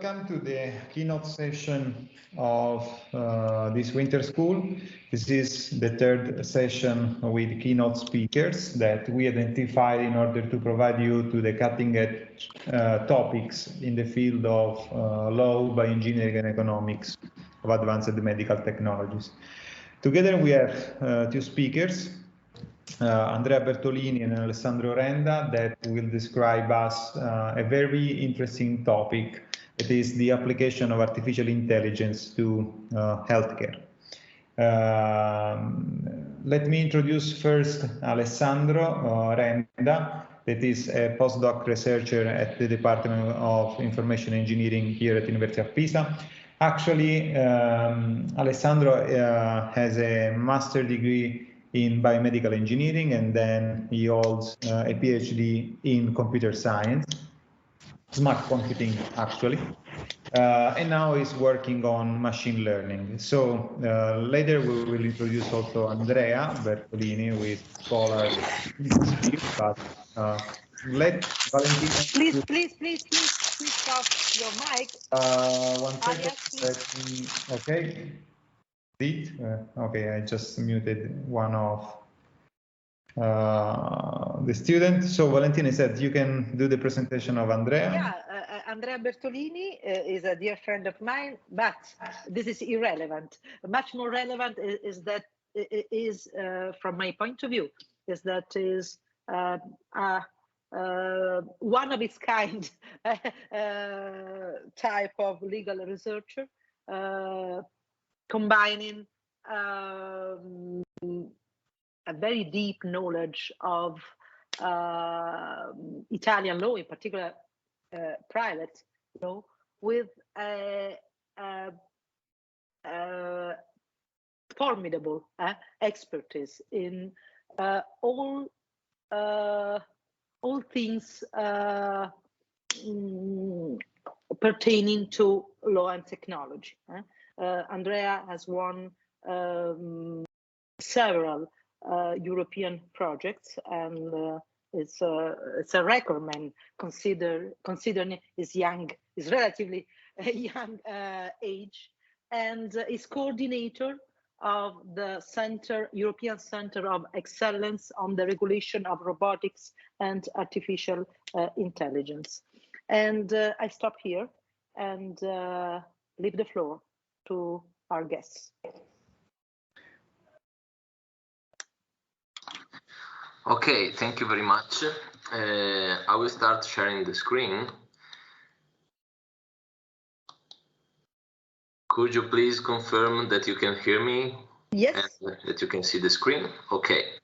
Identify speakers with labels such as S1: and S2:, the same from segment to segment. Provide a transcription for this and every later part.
S1: welcome to the keynote session of this winter school. This is the third session with keynote speakers that we identified in order to provide you to the cutting-edge topics in the field of law, bioengineering, and economics of advanced medical technologies. Together we have two speakers, Andrea Bertolini and Alessandro Renda, that will describe us a very interesting topic. It is the application of artificial intelligence to healthcare. Let me introduce first Alessandro Renda, that is a postdoc researcher at the Department of Information Engineering here at the University of Pisa. Actually, Alessandro has a master's degree in biomedical engineering, and then he holds a PhD in computer science, smart computing actually, and now he's working on machine learning. So later we will introduce also Andrea Bertolini, who is scholar in this field, but let Valentina...
S2: Please stop your mic.
S1: 1 second, okay. Okay, I just muted one of the students. So Valentina said you can do the presentation of Andrea.
S2: Yeah, Andrea Bertolini is a dear friend of mine, but this is irrelevant. Much more relevant is that from my point of view, is that is one of its kind type of legal researcher, combining a very deep knowledge of Italian law, in particular private law, with a formidable expertise in all things pertaining to law and technology. Andrea has won several European projects, and it's a record man considering his relatively young age, and is coordinator of the European Center of Excellence on the Regulation of Robotics and Artificial Intelligence. And I stop here and leave the floor to our guests.
S3: Okay, thank you very much. I will start sharing the screen. Could you please confirm that you can hear me?
S2: Yes.
S3: And that you can see the screen? Okay.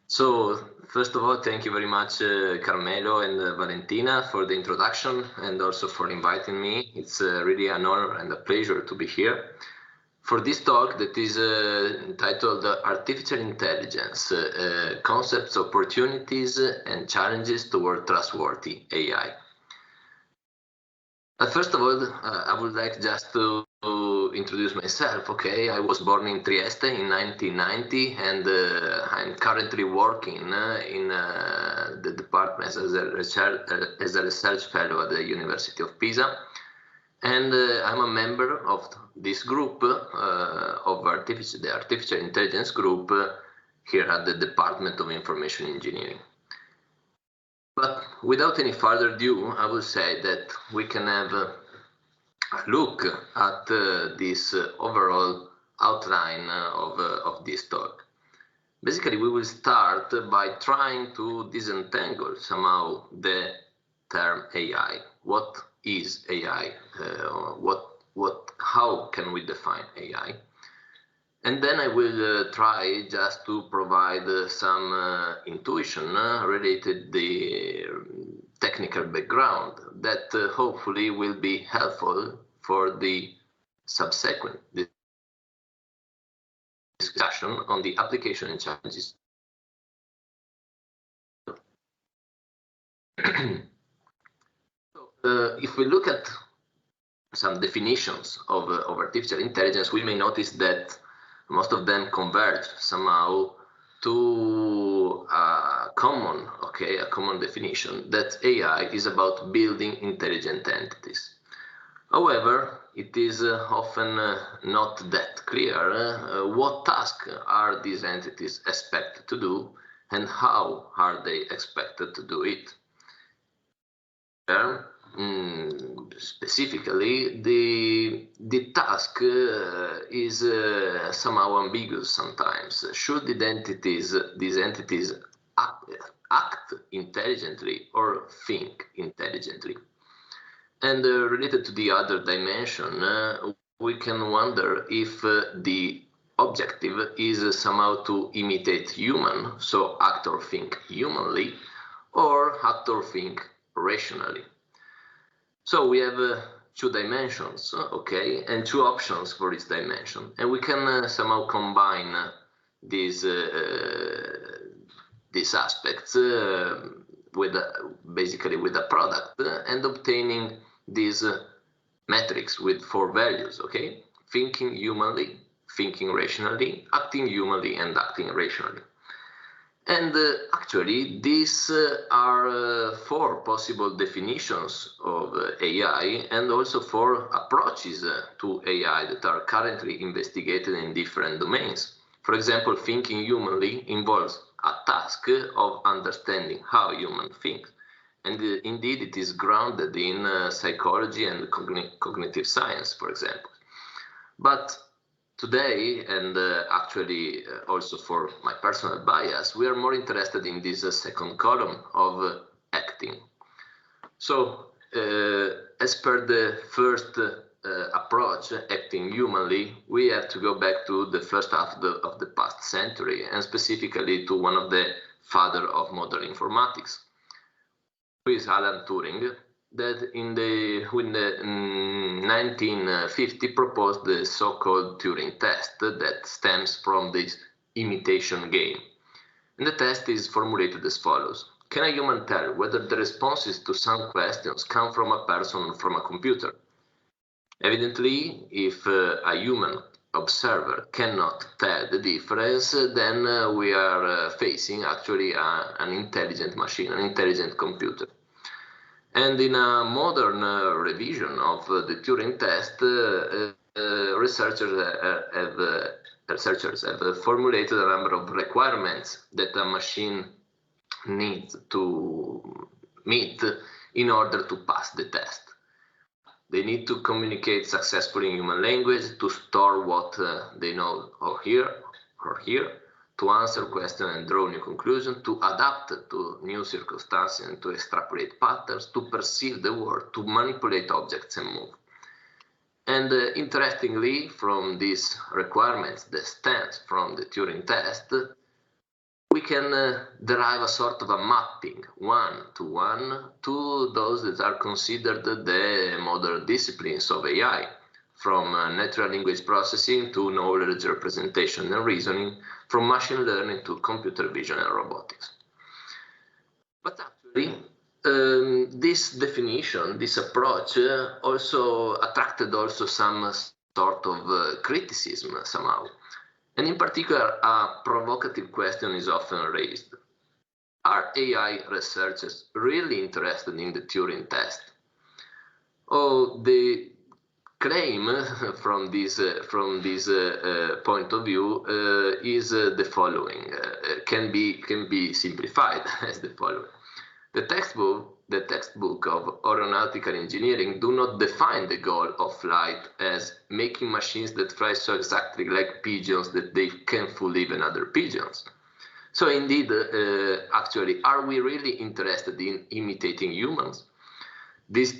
S3: So, first of all, thank you very much, Carmelo and Valentina, for the introduction and also for inviting me. It's really an honor and a pleasure to be here for this talk that is entitled Artificial Intelligence, Concepts, Opportunities and Challenges Toward Trustworthy AI. First of all, I would like just to introduce myself. Okay, I was born in Trieste in 1990, and I'm currently working in the department as a research fellow at the University of Pisa. And I'm a member of this group, of the Artificial Intelligence group here at the Department of Information Engineering. But without any further ado, I will say that we can have a look at this overall outline of this talk. Basically, we will start by trying to disentangle somehow the term AI. What is AI? How can we define AI? And then I will try just to provide some intuition related to the technical background that hopefully will be helpful for the subsequent discussion on the application and challenges. If we look at some definitions of artificial intelligence, we may notice that most of them converge somehow to a common definition that AI is about building intelligent entities. However, it is often not that clear what tasks are these entities expected to do and how are they expected to do it. Specifically, the task is somehow ambiguous sometimes. Should these entities act intelligently or think intelligently? And related to the other dimension, we can wonder if the objective is somehow to imitate human, so act or think humanly, or act or think rationally. So we have two dimensions, okay, and two options for each dimension, and we can somehow combine these aspects with basically with a product and obtaining these metrics with 4 values, okay? Thinking humanly, thinking rationally, acting humanly, and acting rationally. And actually, these are 4 possible definitions of AI and also 4 approaches to AI that are currently investigated in different domains. For example, thinking humanly involves a task of understanding how humans think. And indeed, it is grounded in psychology and cognitive science, for example. But today, and actually also for my personal bias, we are more interested in this second column of acting. So, as per the first approach, acting humanly, we have to go back to the first half of the past century, and specifically to one of the fathers of modern informatics, who is Alan Turing, that in the 1950 proposed the so-called Turing test that stems from this imitation game. And the test is formulated as follows. Can a human tell whether the responses to some questions come from a person or from a computer? Evidently, if a human observer cannot tell the difference, then we are facing actually an intelligent machine, an intelligent computer. And in a modern revision of the Turing test, researchers have formulated a number of requirements that a machine needs to meet in order to pass the test. They need to communicate successfully in human language, to store what they know or hear, to answer questions and draw new conclusions, to adapt to new circumstances and to extrapolate patterns, to perceive the world, to manipulate objects and move. And interestingly, from these requirements that stems from the Turing test, we can derive a sort of a mapping, one-to-one, to those that are considered the modern disciplines of AI, from natural language processing to knowledge representation and reasoning, from machine learning to computer vision and robotics. But actually, this definition, this approach, also attracted also some sort of criticism somehow. And in particular, a provocative question is often raised. Are AI researchers really interested in the Turing test? Oh, the claim from this point of view is the following. Can be simplified as the following. The textbook of aeronautical engineering do not define the goal of flight as making machines that fly so exactly like pigeons that they can fool even other pigeons. So indeed, actually, are we really interested in imitating humans? This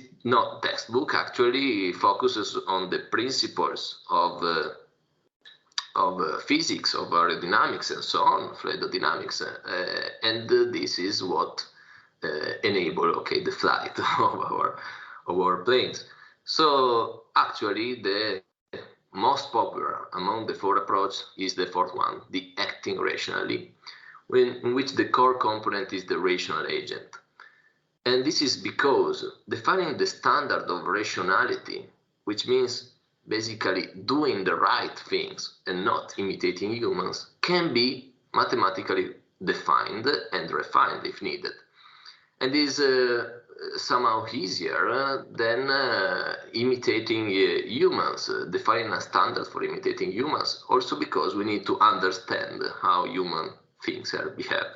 S3: textbook actually focuses on the principles of physics, of aerodynamics and so on, fluidodynamics, and this is what enable the flight of our planes. So actually the most popular among the 4 approaches is the 4th one, the acting rationally, in which the core component is the rational agent. And this is because defining the standard of rationality, which means basically doing the right things and not imitating humans, can be mathematically defined and refined if needed. and is somehow easier than imitating humans, defining a standard for imitating humans, also because we need to understand how human things are behave.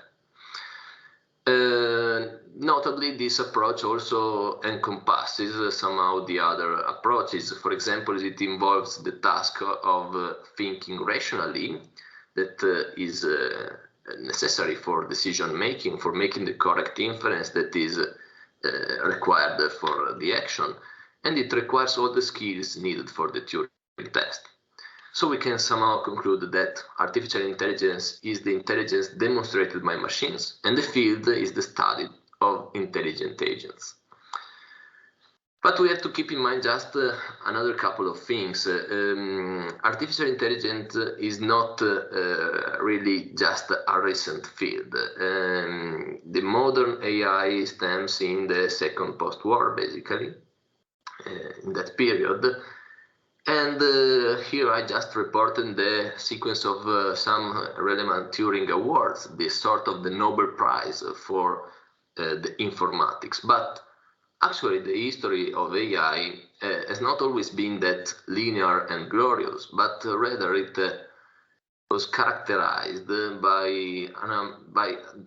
S3: Notably, this approach also encompasses somehow the other approaches. For example, it involves the task of thinking rationally, that is necessary for decision making, for making the correct inference that is required for the action, and it requires all the skills needed for the Turing test. So we can somehow conclude that artificial intelligence is the intelligence demonstrated by machines, and the field is the study of intelligent agents. But we have to keep in mind just another couple of things. Artificial intelligence is not really just a recent field. The modern AI stems in the second post-war, basically, in that period. And here I just reported the sequence of some relevant Turing Awards, this sort of the Nobel Prize for the informatics. But actually, the history of AI has not always been that linear and glorious, but rather it was characterized by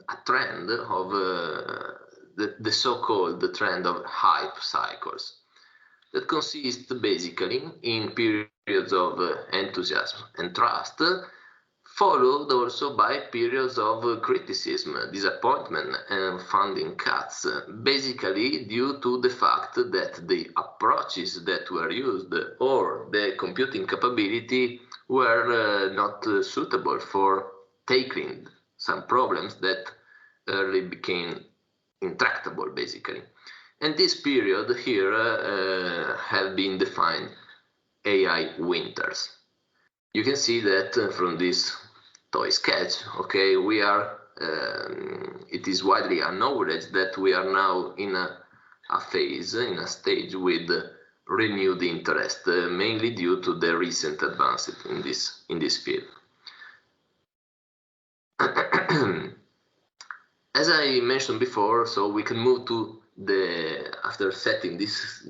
S3: a trend of the so-called trend of hype cycles that consist basically in periods of enthusiasm and trust, followed also by periods of criticism, disappointment, and funding cuts, basically due to the fact that the approaches that were used or the computing capability were not suitable for tackling some problems that early became intractable, basically. And this period here have been defined AI winters. You can see that from this toy sketch, okay, we are, it is widely acknowledged that we are now in a phase, in a stage with renewed interest, mainly due to the recent advances in this field. As I mentioned before, so we can move to after setting this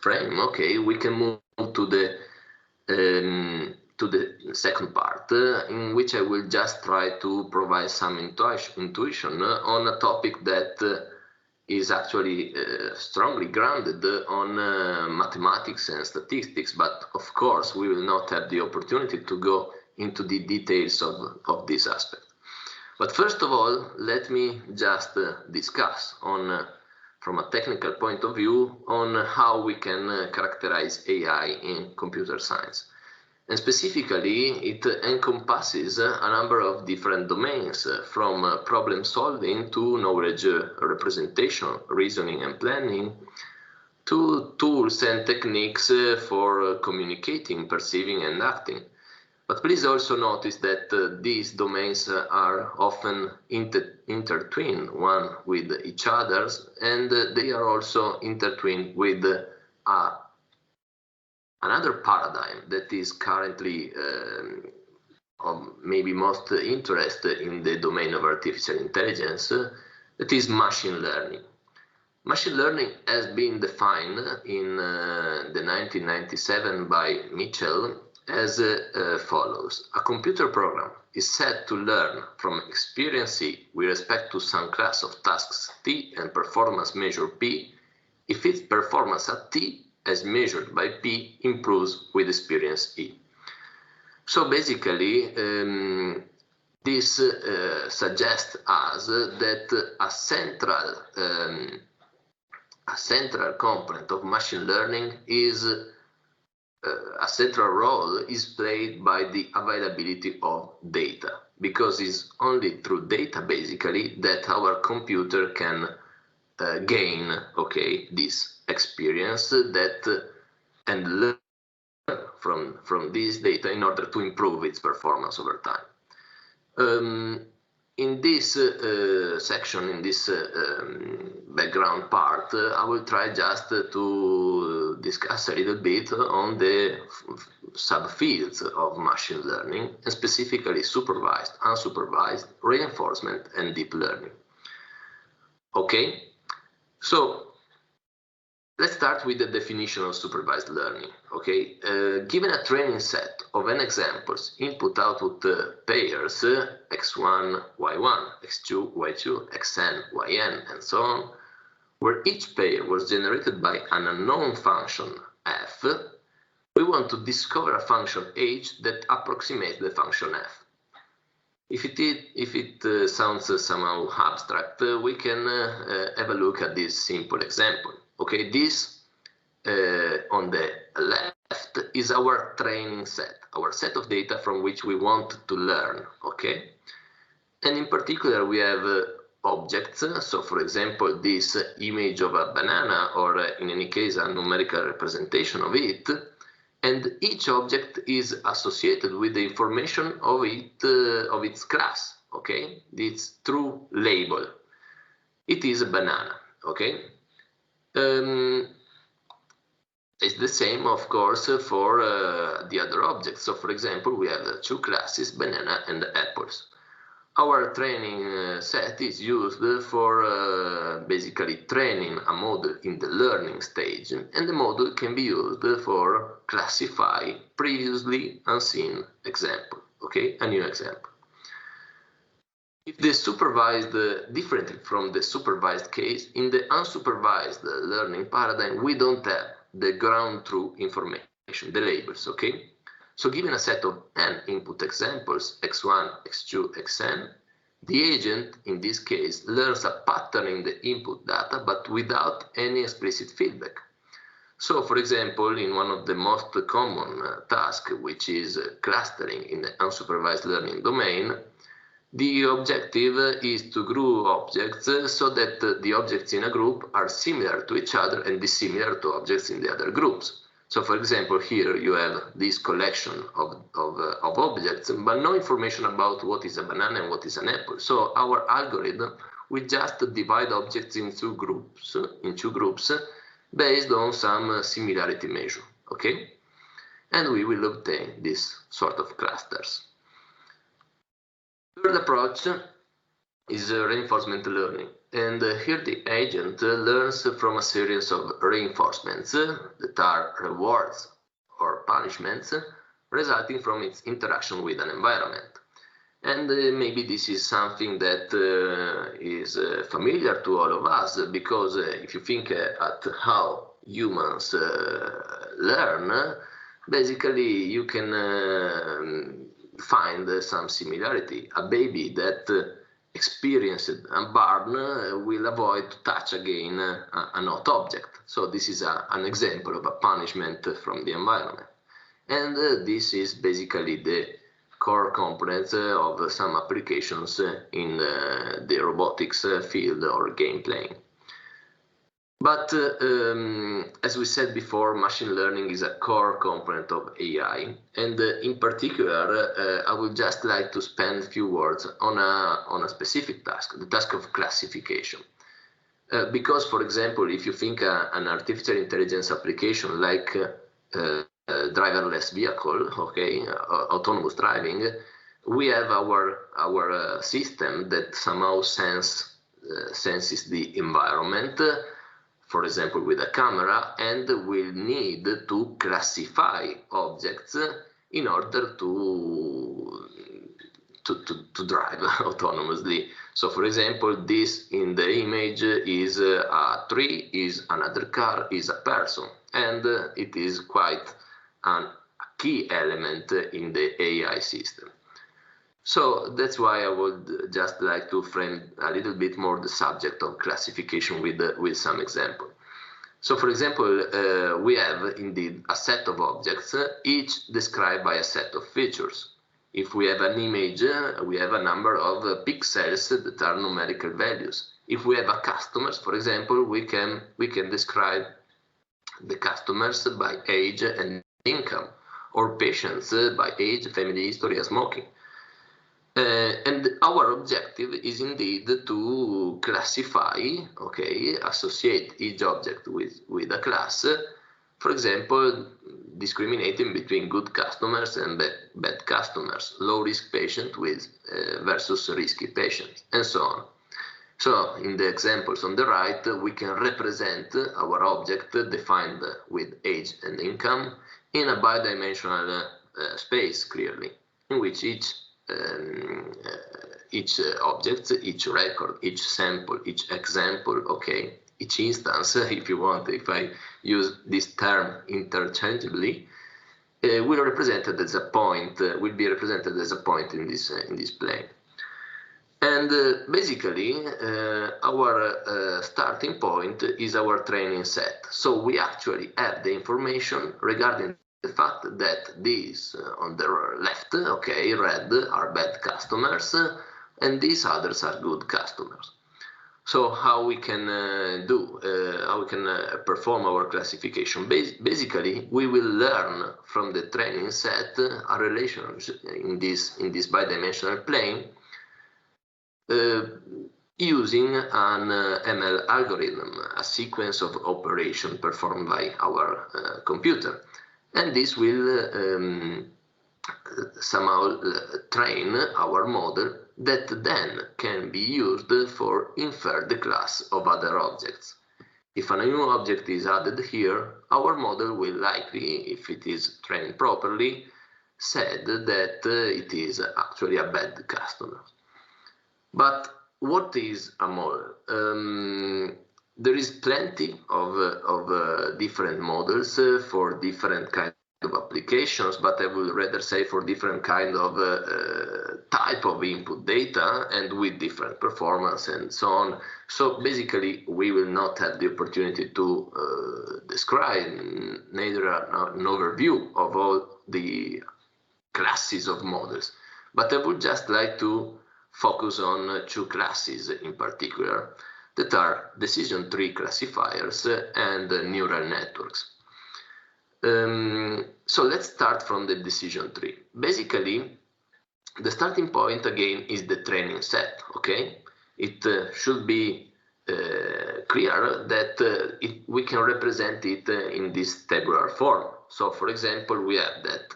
S3: frame, okay, we can move to the second part, in which I will just try to provide some intuition on a topic that is actually strongly grounded on mathematics and statistics, but of course we will not have the opportunity to go into the details of this aspect. But first of all, let me just discuss from a technical point of view on how we can characterize AI in computer science. And specifically, it encompasses a number of different domains, from problem solving to knowledge representation, reasoning and planning, to tools and techniques for communicating, perceiving and acting. But please also notice that these domains are often intertwined one with each other, and they are also intertwined with another paradigm that is currently of maybe most interest in the domain of artificial intelligence, that is machine learning. Machine learning has been defined in the 1997 by Mitchell as follows. A computer program is said to learn from experience C with respect to some class of tasks T and performance measure P if its performance at T as measured by P improves with experience E. So basically, this suggests us that a central component of machine learning is a central role is played by the availability of data, because it's only through data basically that our computer can gain, okay, this experience and learn from this data in order to improve its performance over time. In this section, in this background part, I will try just to discuss a little bit on the subfields of machine learning, and specifically supervised, unsupervised, reinforcement, and deep learning. Okay, so let's start with the definition of supervised learning. Okay, given a training set of n examples, input-output pairs, x1, y1, x2, y2, xn, yn, and so on, where each pair was generated by an unknown function f, we want to discover a function h that approximates the function f. If it sounds somehow abstract, we can have a look at this simple example. Okay, this on the left is our training set, our set of data from which we want to learn. Okay, and in particular we have objects. So, for example, this image of a banana, or in any case a numerical representation of it. And each object is associated with the information of its class. Okay, its true label. It is a banana. Okay, it's the same, of course, for the other objects. So, for example, we have two classes, banana and apples. Our training set is used for basically training a model in the learning stage, and the model can be used for classify previously unseen example, okay, a new example. If the supervised, differently from the supervised case, in the unsupervised learning paradigm, we don't have the ground truth information, the labels, okay? So given a set of n input examples, x1, x2, xn, the agent, in this case, learns a pattern in the input data, but without any explicit feedback. So, for example, in one of the most common tasks, which is clustering in the unsupervised learning domain, the objective is to group objects so that the objects in a group are similar to each other and dissimilar to objects in the other groups. So, for example, here you have this collection of objects, but no information about what is a banana and what is an apple. So our algorithm will just divide objects in two groups based on some similarity measure, okay? And we will obtain this sort of clusters. Third approach is reinforcement learning. And here the agent learns from a series of reinforcements that are rewards or punishments resulting from its interaction with an environment. And maybe this is something that is familiar to all of us, because if you think at how humans learn, basically you can find some similarity. A baby that experienced a burn will avoid to touch again a hot object. So this is an example of a punishment from the environment. And this is basically the core components of some applications in the robotics field or game playing. But as we said before, machine learning is a core component of AI, and in particular, I would just like to spend a few words on a specific task, the task of classification. Because, for example, if you think an artificial intelligence application like driverless vehicle, okay, autonomous driving, we have our system that somehow senses the environment, for example, with a camera, and will need to classify objects in order to drive autonomously. So, for example, this in the image is a tree, is another car, is a person, and it is quite a key element in the AI system. So that's why I would just like to frame a little bit more the subject of classification with some example. So, for example, we have indeed a set of objects, each described by a set of features. If we have an image, we have a number of pixels that are numerical values. If we have a customers, for example, we can describe the customers by age and income, or patients by age, family history, and smoking. And our objective is indeed to classify, okay, associate each object with a class, for example, discriminating between good customers and bad customers, low-risk patient versus risky patients, and so on. So in the examples on the right, we can represent our object defined with age and income in a bidimensional space, clearly, in which each object, each record, each sample, each example, okay, each instance, if you want, if I use this term interchangeably, will be represented as a point in this plane. And basically, our starting point is our training set. So we actually have the information regarding the fact that these on the left, okay, red, are bad customers, and these others are good customers. So how we can perform our classification? Basically, we will learn from the training set a relationship in this bidimensional plane using an ML algorithm, a sequence of operations performed by our computer. And this will somehow train our model that then can be used for infer the class of other objects. If a new object is added here, our model will likely, if it is trained properly, said that it is actually a bad customer. But what is a model? There is plenty of different models for different kinds of applications, but I would rather say for different kind of type of input data and with different performance and so on. So basically, we will not have the opportunity to describe neither an overview of all the classes of models, but I would just like to focus on two classes in particular that are decision tree classifiers and neural networks. So let's start from the decision tree. Basically, the starting point again is the training set, okay? It should be clear that we can represent it in this tabular form. So for example, we have that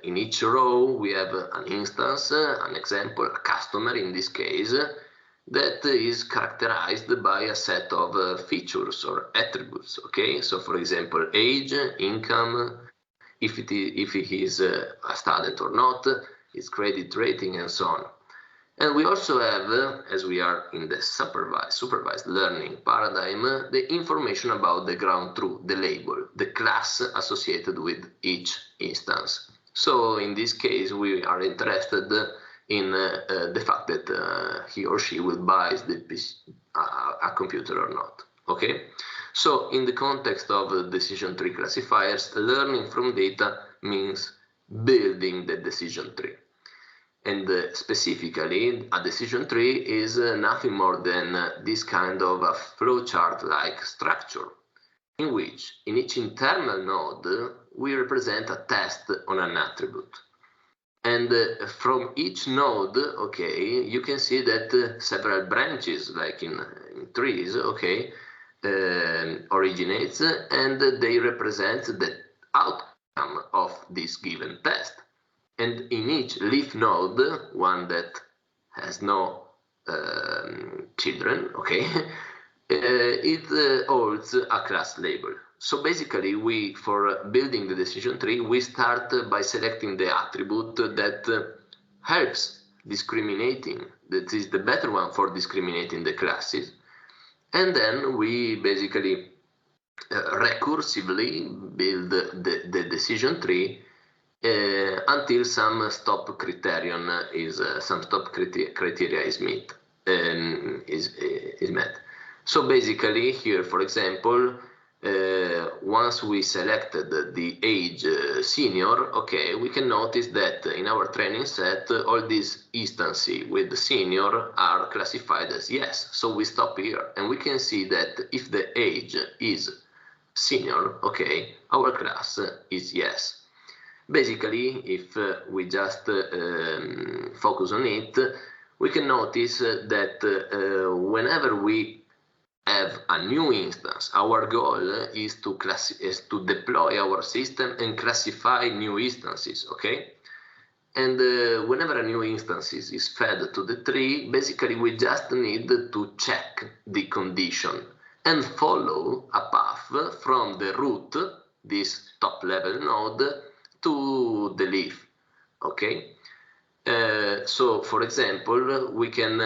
S3: in each row we have an instance, an example, a customer in this case, that is characterized by a set of features or attributes, okay? So for example, age, income, if he is a student or not, his credit rating, and so on. And we also have, as we are in the supervised learning paradigm, the information about the ground truth, the label, the class associated with each instance. So in this case, we are interested in the fact that he or she will buy a computer or not, okay? So in the context of decision tree classifiers, learning from data means building the decision tree. And specifically, a decision tree is nothing more than this kind of a flowchart-like structure, in which in each internal node, we represent a test on an attribute. And from each node, okay, you can see that several branches, like in trees, okay, originates, and they represent the outcome of this given test. And in each leaf node, one that has no children, okay, it holds a class label. So basically, for building the decision tree, we start by selecting the attribute that helps discriminating, that is the better one for discriminating the classes. And then we basically recursively build the decision tree until some stop criterion is criteria is met. Is met. So basically, here, for example, once we selected the age senior, okay, we can notice that in our training set, all these instances with the senior are classified as yes. So we stop here, and we can see that if the age is senior, okay, our class is yes. Basically, if we just focus on it, we can notice that whenever we have a new instance, our goal is to deploy our system and classify new instances, okay? And whenever a new instance is fed to the tree, basically we just need to check the condition and follow a path from the root, this top level node, to the leaf, okay? So, for example, we can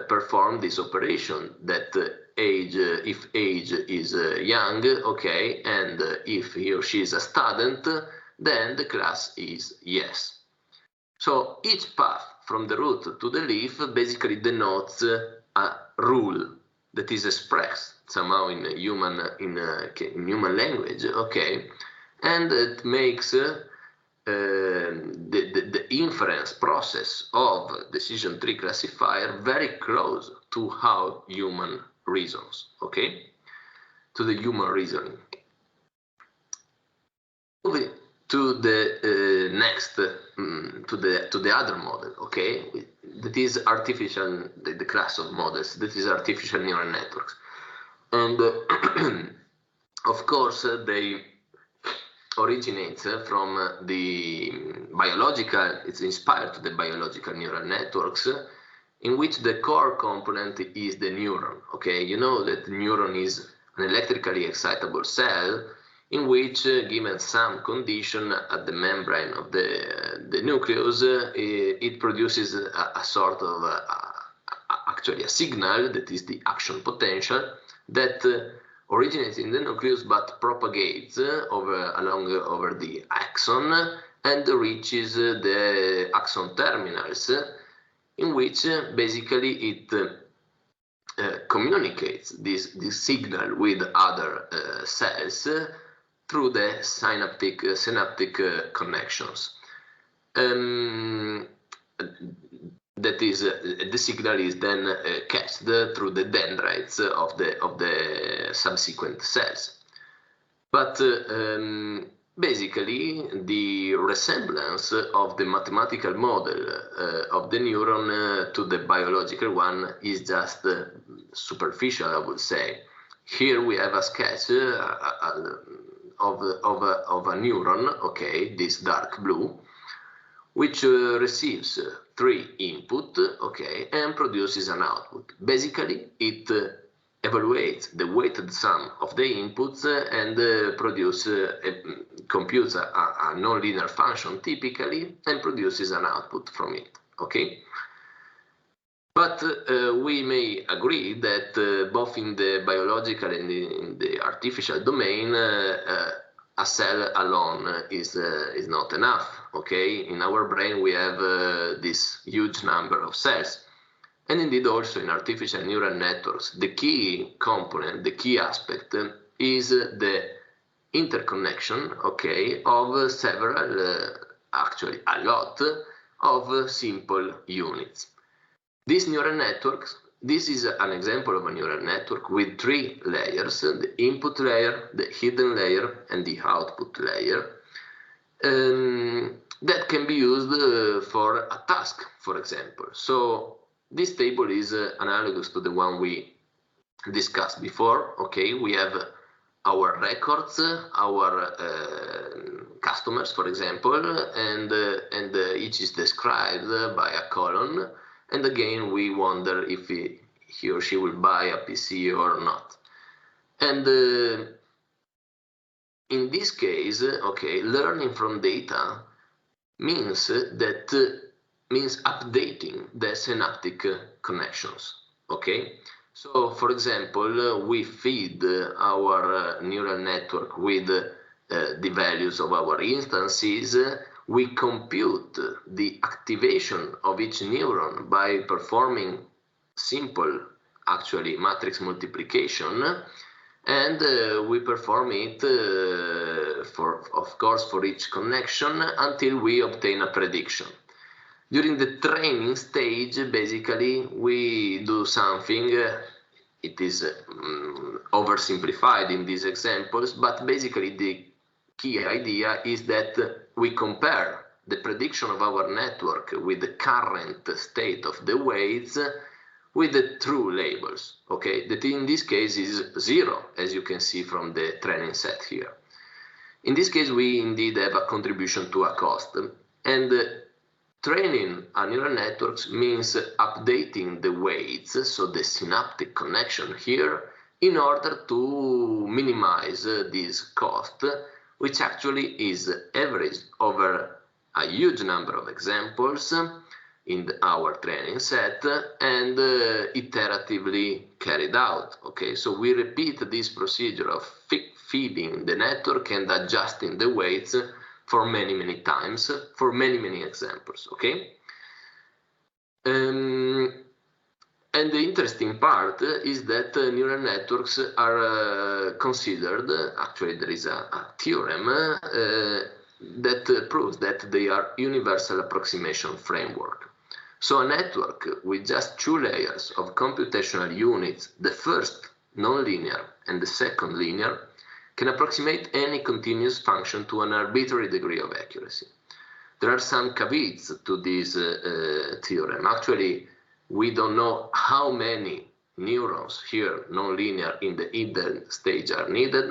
S3: perform this operation that if age is young, okay, and if he or she is a student, then the class is yes. So each path from the root to the leaf basically denotes a rule that is expressed somehow in human language, okay, and it makes the inference process of decision tree classifier very close to how human reasons, okay, to the human reasoning. Moving to the next, to the other model, okay, that is artificial, the class of models that is artificial neural networks, and of course they originates from the biological, it's inspired to the biological neural networks, in which the core component is the neuron, okay? You know that the neuron is an electrically excitable cell in which, given some condition at the membrane of the nucleus, it produces a sort of, actually a signal that is the action potential that originates in the nucleus but propagates over the axon and reaches the axon terminals, in which basically it communicates this signal with other cells through the synaptic connections. That is, the signal is then cast through the dendrites of the subsequent cells. But basically, the resemblance of the mathematical model of the neuron to the biological one is just superficial, I would say. Here we have a sketch of a neuron, okay, this dark blue, which receives 3 input, okay, and produces an output. Basically, it evaluates the weighted sum of the inputs and computes a nonlinear function typically and produces an output from it, okay? But we may agree that both in the biological and in the artificial domain, a cell alone is not enough, okay? In our brain we have this huge number of cells. And indeed also in artificial neural networks, the key component, the key aspect is the interconnection, okay, of several, actually a lot of simple units. These neural networks, this is an example of a neural network with 3 layers, the input layer, the hidden layer, and the output layer, that can be used for a task, for example. So this table is analogous to the one we discussed before, okay? We have our records, our customers, for example, and each is described by a column. And again, we wonder if he or she will buy a PC or not. And in this case, okay, learning from data means updating the synaptic connections, okay? So, for example, we feed our neural network with the values of our instances. We compute the activation of each neuron by performing simple, actually, matrix multiplication, and we perform it, of course, for each connection until we obtain a prediction. During the training stage, basically, we do something, it is oversimplified in these examples, but basically the key idea is that we compare the prediction of our network with the current state of the weights with the true labels, okay? That in this case is 0, as you can see from the training set here. In this case, we indeed have a contribution to a cost. And training a neural networks means updating the weights, so the synaptic connection here, in order to minimize this cost, which actually is averaged over a huge number of examples in our training set and iteratively carried out. Okay, so we repeat this procedure of feeding the network and adjusting the weights for many times, for many examples. Okay. And the interesting part is that neural networks are considered, actually there is a theorem that proves that they are universal approximation framework. So a network with just 2 layers of computational units, the first nonlinear and the second linear, can approximate any continuous function to an arbitrary degree of accuracy. There are some caveats to this theorem. Actually, we don't know how many neurons here, nonlinear, in the hidden stage are needed,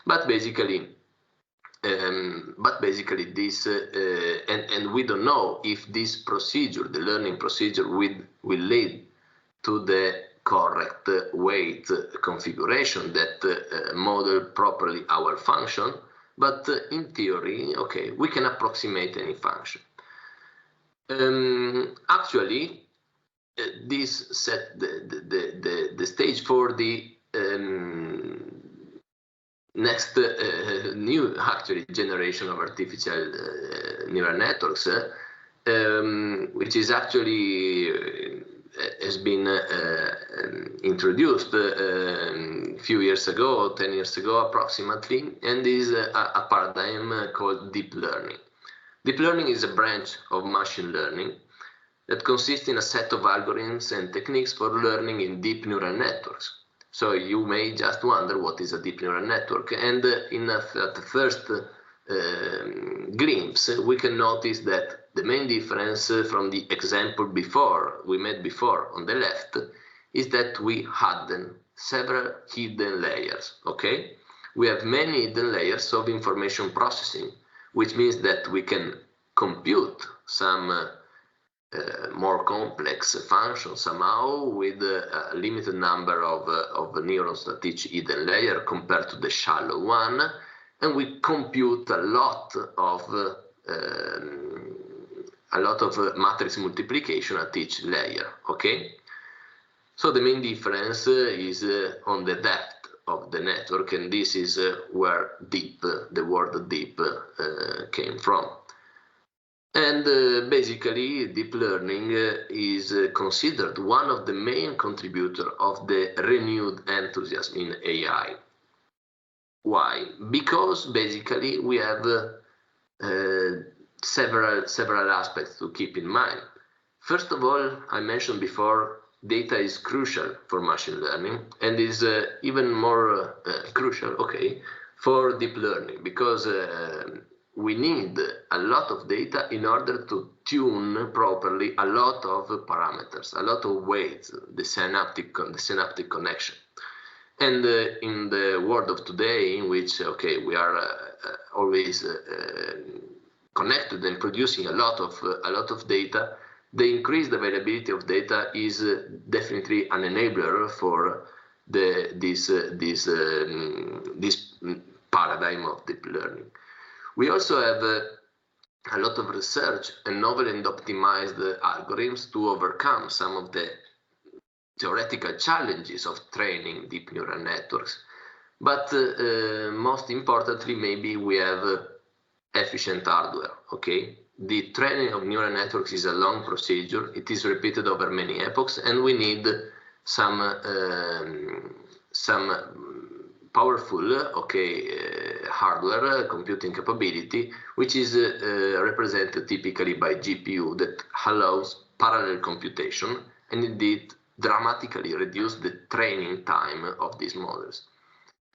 S3: but basically this, and we don't know if this procedure, the learning procedure, will lead to the correct weight configuration that model properly our function. But in theory, okay, we can approximate any function. Actually, this set the stage for the next new generation of artificial neural networks, which is actually has been introduced a few years ago, 10 years ago approximately, and is a paradigm called deep learning. Deep learning is a branch of machine learning that consists in a set of algorithms and techniques for learning in deep neural networks. So you may just wonder what is a deep neural network, and at the first glimpse we can notice that the main difference from the example we made before on the left is that we had several hidden layers. Okay, we have many hidden layers of information processing, which means that we can compute some more complex functions somehow with a limited number of neurons at each hidden layer compared to the shallow one, and we compute a lot of matrix multiplication at each layer. Okay, so the main difference is on the depth of the network, and this is where deep, the word deep, came from. And basically, deep learning is considered one of the main contributors of the renewed enthusiasm in AI. Why? Because basically we have several aspects to keep in mind. First of all, I mentioned before, data is crucial for machine learning, and is even more crucial, okay, for deep learning, because we need a lot of data in order to tune properly a lot of parameters, a lot of weights, the synaptic connection. And in the world of today, in which, okay, we are always connected and producing a lot of data, the increased availability of data is definitely an enabler for this paradigm of deep learning. We also have a lot of research and novel and optimized algorithms to overcome some of the theoretical challenges of training deep neural networks. But most importantly, maybe we have efficient hardware. Okay, the training of neural networks is a long procedure. It is repeated over many epochs, and we need some powerful, hardware computing capability, which is represented typically by GPU that allows parallel computation, and indeed dramatically reduce the training time of these models.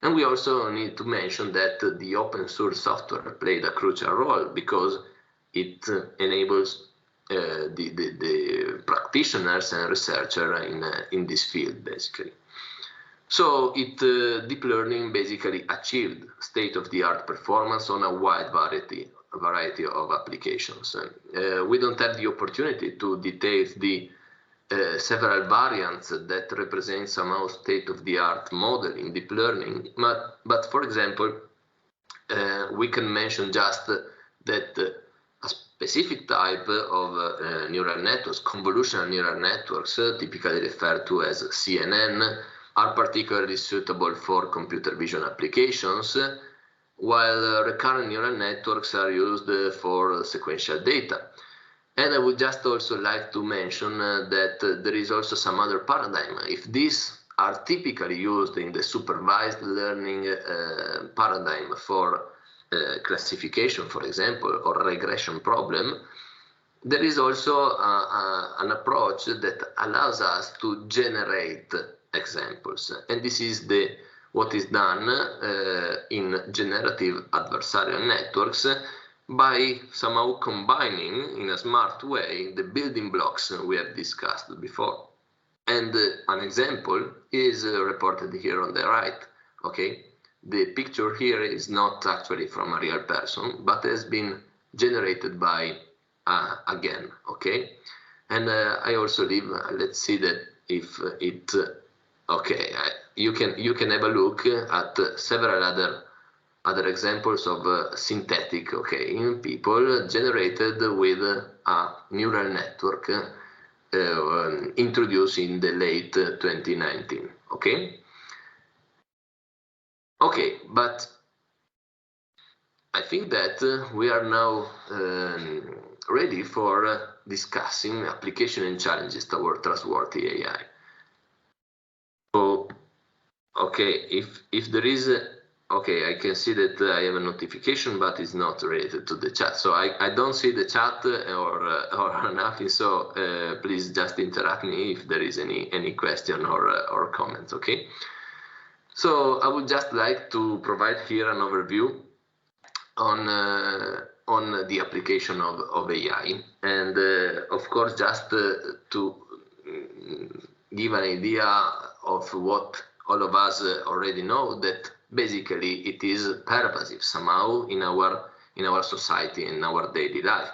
S3: And we also need to mention that the open source software played a crucial role, because it enables the practitioners and researchers in this field, basically. So deep learning basically achieved state-of-the-art performance on a wide variety variety of applications. We don't have the opportunity to detail the several variants that represent somehow state-of-the-art model in deep learning, but for example, we can mention just that a specific type of neural networks, convolutional neural networks, typically referred to as CNN, are particularly suitable for computer vision applications, while recurrent neural networks are used for sequential data. And I would just also like to mention that there is also some other paradigm. If these are typically used in the supervised learning paradigm for classification, for example, or regression problem, there is also an approach that allows us to generate examples. And this is what is done in generative adversarial networks by somehow combining in a smart way the building blocks we have discussed before. And an example is reported here on the right. Okay, the picture here is not actually from a real person, but has been generated by again. Okay, and I also leave. Let's see that if it. Okay, you can have a look at several other examples of synthetic, in people generated with a neural network introduced in the late 2019. Okay, but I think that we are now ready for discussing application and challenges toward trustworthy AI. So, if there is I can see that I have a notification, but it's not related to the chat. So I don't see the chat or nothing. So please just interrupt me if there is any question or comment. Okay. So I would just like to provide here an overview on the application of AI, and of course just to give an idea of what all of us already know, that basically it is pervasive somehow in our society, in our daily life.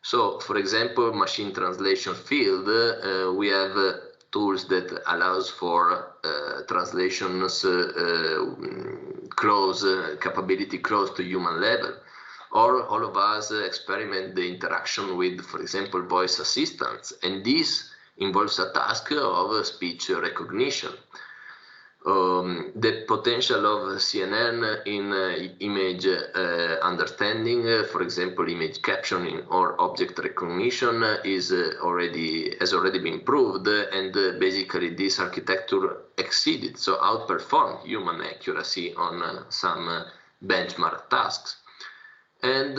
S3: So, for example, machine translation field, we have tools that allows for translations capability close to human level. Or all of us experiment the interaction with, for example, voice assistants, and this involves a task of speech recognition. The potential of CNN in image understanding, for example, image captioning or object recognition, has already been proved, and basically this architecture exceeded, so outperformed human accuracy on some benchmark tasks. And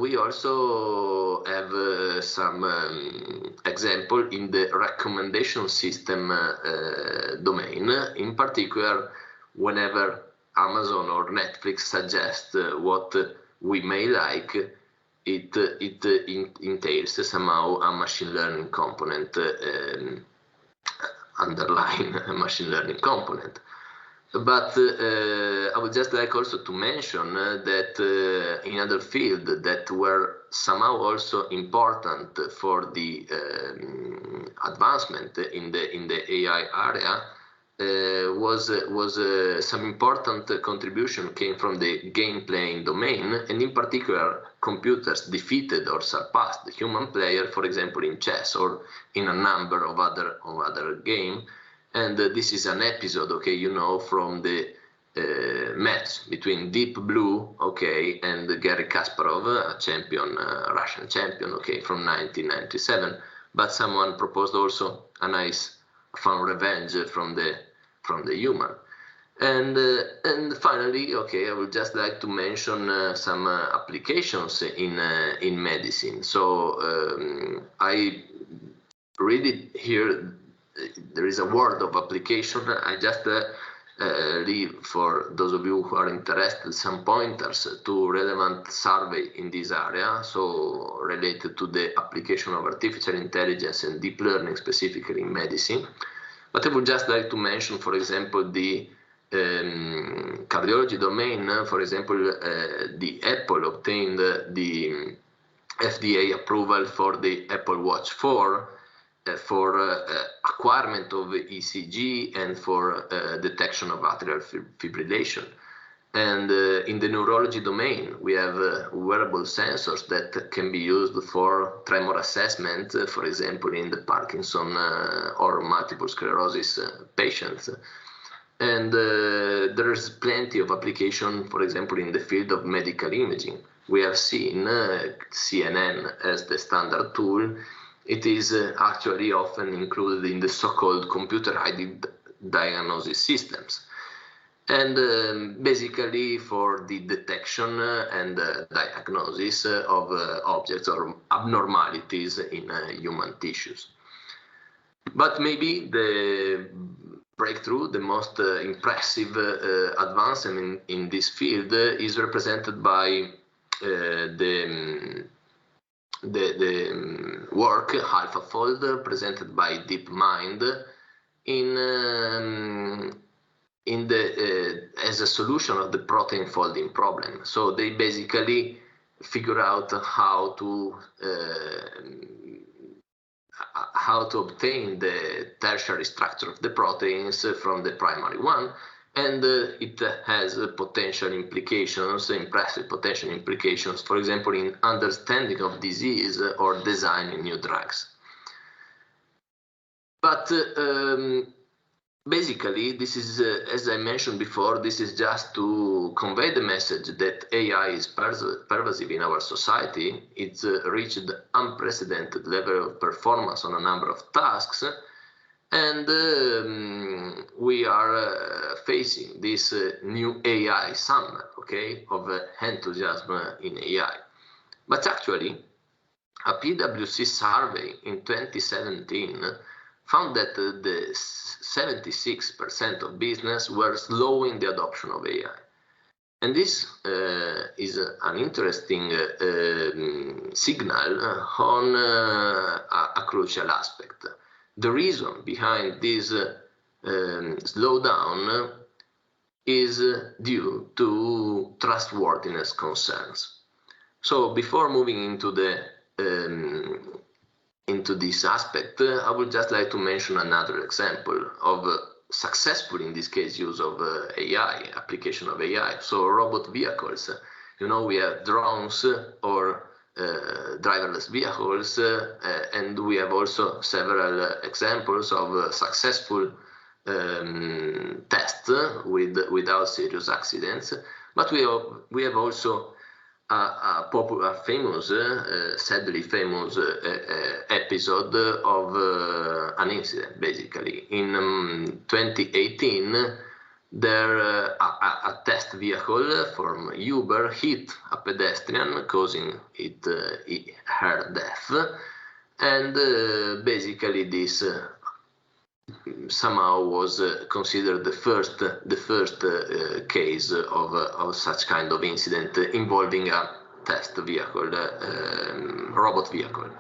S3: we also have some example in the recommendation system domain. In particular, whenever Amazon or Netflix suggest what we may like, it entails somehow a machine learning component, underlying a machine learning component. But I would just like also to mention that in other fields that were somehow also important for the advancement in the AI area was some important contribution came from the game playing domain, and in particular computers defeated or surpassed the human player, for example in chess or in a number of other games. And this is an episode, from the match between Deep Blue, and Garry Kasparov, a champion, Russian champion, from 1997. But someone proposed also a nice, fun revenge from the human. And finally, I would just like to mention some applications in medicine. So I read it here. There is a world of application. I just leave for those of you who are interested some pointers to relevant survey in this area, so related to the application of artificial intelligence and deep learning specifically in medicine. But I would just like to mention, for example, the cardiology domain, for example, the Apple obtained the FDA approval for the Apple Watch 4 for acquirement of ECG and for detection of atrial fibrillation. And in the neurology domain, we have wearable sensors that can be used for tremor assessment, for example, in the Parkinson or multiple sclerosis patients. And there's plenty of application, for example, in the field of medical imaging. We have seen CNN as the standard tool. It is actually often included in the so-called computer-aided diagnosis systems. And basically for the detection and diagnosis of objects or abnormalities in human tissues. But maybe the breakthrough, the most impressive advancement in this field is represented by the work AlphaFold presented by DeepMind as a solution of the protein folding problem. So they basically figure out how to obtain the tertiary structure of the proteins from the primary one, and it has potential implications, impressive potential implications, for example, in understanding of disease or designing new drugs. But basically, this is, as I mentioned before, this is just to convey the message that AI is pervasive in our society. It's reached unprecedented level of performance on a number of tasks, and we are facing this new AI summer, okay, of enthusiasm in AI. But actually, a PwC survey in 2017 found that the 76% of business were slowing the adoption of AI. And this is an interesting signal on a crucial aspect. The reason behind this slowdown is due to trustworthiness concerns. So before moving into this aspect, I would just like to mention another example of successful, in this case, use of AI, application of AI. So robot vehicles, you know, we have drones or driverless vehicles, and we have also several examples of successful tests without serious accidents. But we have also a popular, famous, sadly famous episode of an incident. Basically, in 2018, a test vehicle from Uber hit a pedestrian, causing her death, and basically this somehow was considered the first case of such kind of incident involving a test vehicle, robot vehicle.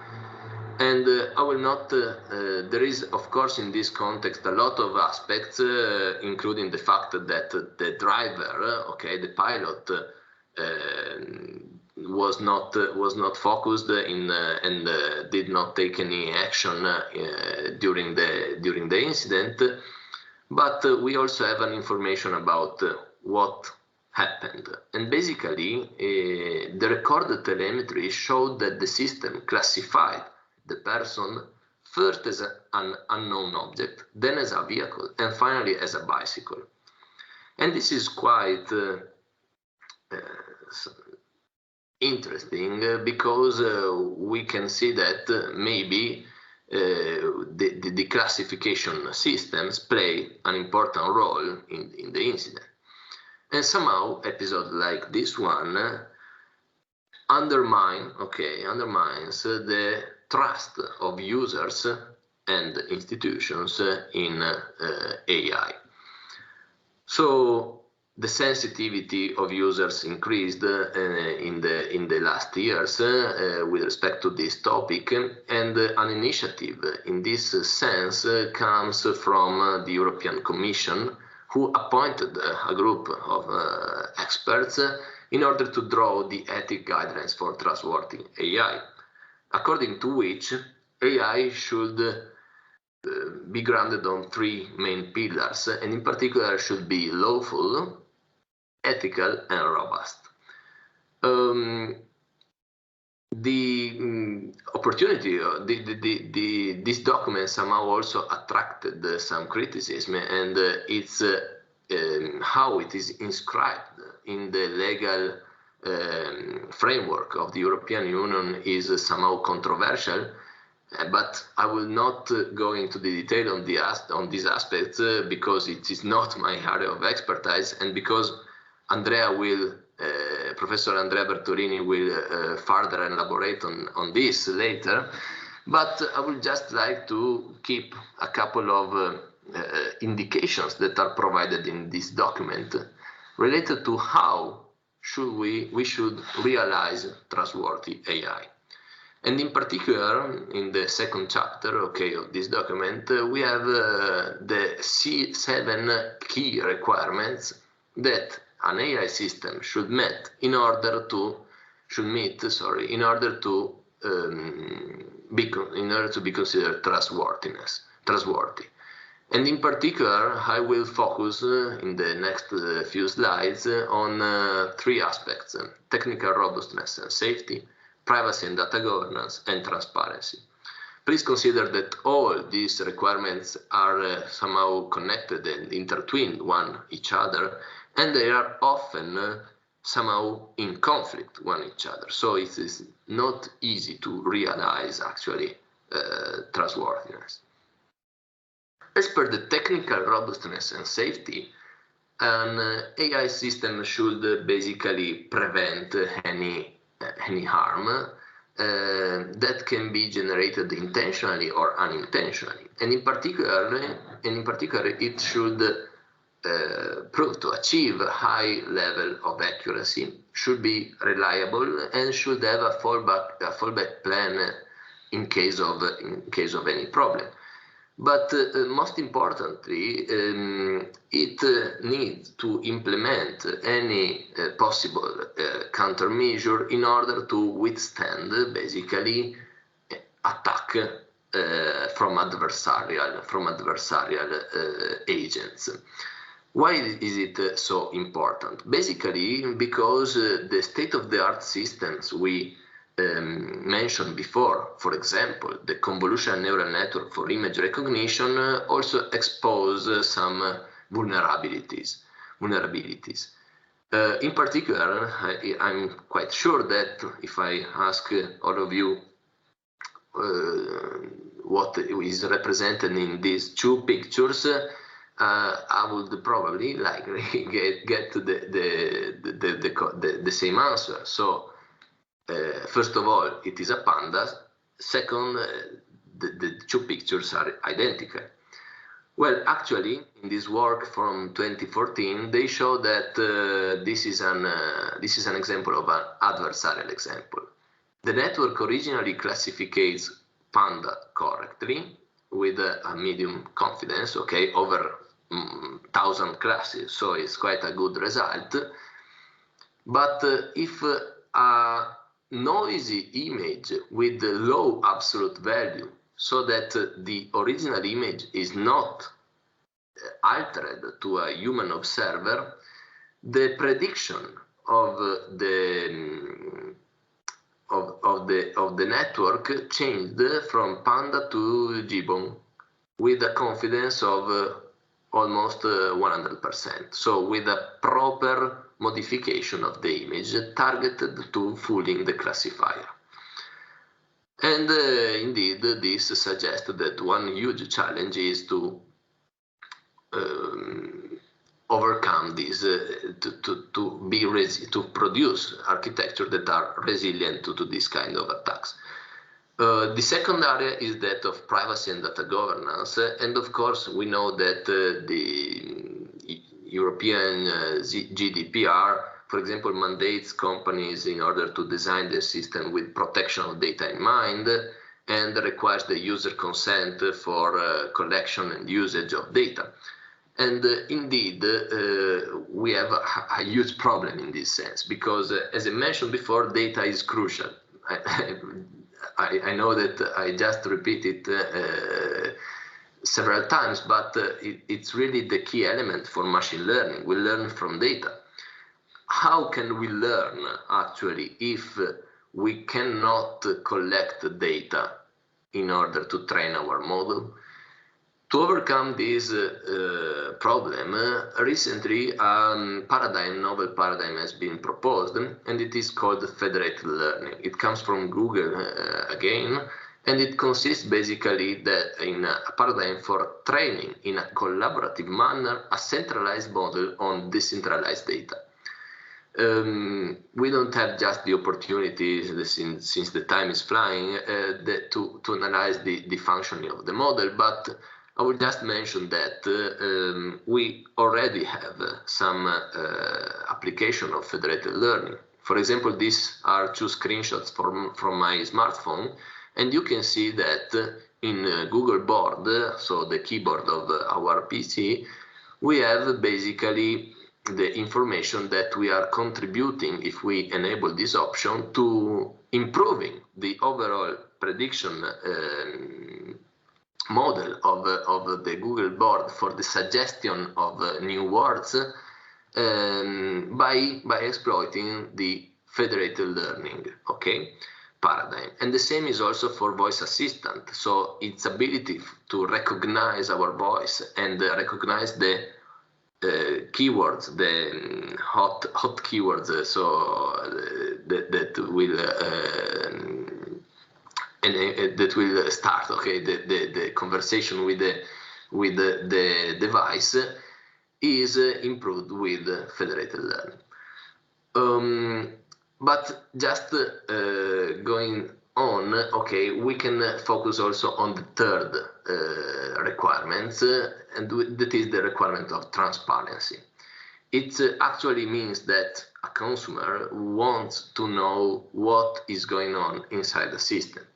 S3: And I will not, there is of course in this context a lot of aspects, including the fact that the driver, okay, the pilot, was not focused in and did not take any action during the incident. But we also have an information about what happened, and basically the recorded telemetry showed that the system classified the person first as an unknown object, then as a vehicle, and finally as a bicycle. And this is quite interesting because we can see that maybe the classification systems play an important role in the incident. And somehow episodes like this one undermines the trust of users and institutions in AI. So the sensitivity of users increased in the last years with respect to this topic, and an initiative in this sense comes from the European Commission, who appointed a group of experts in order to draw the ethic guidelines for trustworthy AI, according to which AI should be grounded on three main pillars, and in particular should be lawful, ethical, and robust. The opportunity, this document somehow also attracted some criticism, and it's how it is inscribed in the legal framework of the European Union is somehow controversial. But I will not go into the detail on these aspects because it is not my area of expertise, and because Professor Andrea Bertolini will further elaborate on this later. But I would just like to keep a couple of indications that are provided in this document related to how we should realize trustworthy AI. And in particular, in the second chapter, of this document, we have the 7 key requirements that an AI system should meet in order to be considered trustworthy. And in particular, I will focus in the next few slides on 3 aspects: technical robustness and safety, privacy and data governance, and transparency. Please consider that all these requirements are somehow connected and intertwined each other, and they are often somehow in conflict one each other. So it is not easy to realize actually trustworthiness. As per the technical robustness and safety, an AI system should basically prevent any harm that can be generated intentionally or unintentionally, and in particular, it should prove to achieve a high level of accuracy, should be reliable, and should have a fallback plan in case of any problem. But most importantly, it needs to implement any possible countermeasure in order to withstand basically attack from adversarial agents. Why is it so important? Basically, because the state-of-the-art systems we mentioned before, for example, the convolutional neural network for image recognition, also expose some vulnerabilities. In particular, I'm quite sure that if I ask all of you what is represented in these 2 pictures, I would probably likely get to the same answer. So first of all, it is a panda. Second, the 2 pictures are identical. Well, actually, in this work from 2014, they show that this is an example of an adversarial example. The network originally classifies panda correctly with a medium confidence, over 1,000 classes, so it's quite a good result. But if a noisy image with the low absolute value, so that the original image is not altered to a human observer, the prediction of the network changed from panda to gibbon with a confidence of almost 100%. So with a proper modification of the image targeted to fooling the classifier. And indeed, this suggests that one huge challenge is to overcome this, to produce architecture that are resilient to this kind of attacks. The second area is that of privacy and data governance, and of course we know that the European GDPR, for example, mandates companies in order to design the system with protection of data in mind, and requires the user consent for collection and usage of data. And indeed, we have a huge problem in this sense, because as I mentioned before, data is crucial. I know that I just repeat it several times, but it's really the key element for machine learning. We learn from data. How can we learn actually if we cannot collect data in order to train our model? To overcome this problem, recently a novel paradigm has been proposed, and it is called federated learning. It comes from Google again, and it consists basically in a paradigm for training in a collaborative manner a centralized model on decentralized data. We don't have just the opportunities, since the time is flying, to analyze the functioning of the model, but I will just mention that we already have some application of federated learning. For example, these are two screenshots from my smartphone, and you can see that in Google Board, so the keyboard of our PC, we have basically the information that we are contributing, if we enable this option, to improving the overall prediction model of the Google Board for the suggestion of new words by exploiting the federated learning, paradigm. And the same is also for voice assistant. So its ability to recognize our voice and recognize the keywords, the hot keywords, that will start the conversation with the device is improved with federated learning. But just going on, we can focus also on the third requirement, and that is the requirement of transparency. It actually means that a consumer wants to know what is going on inside the system.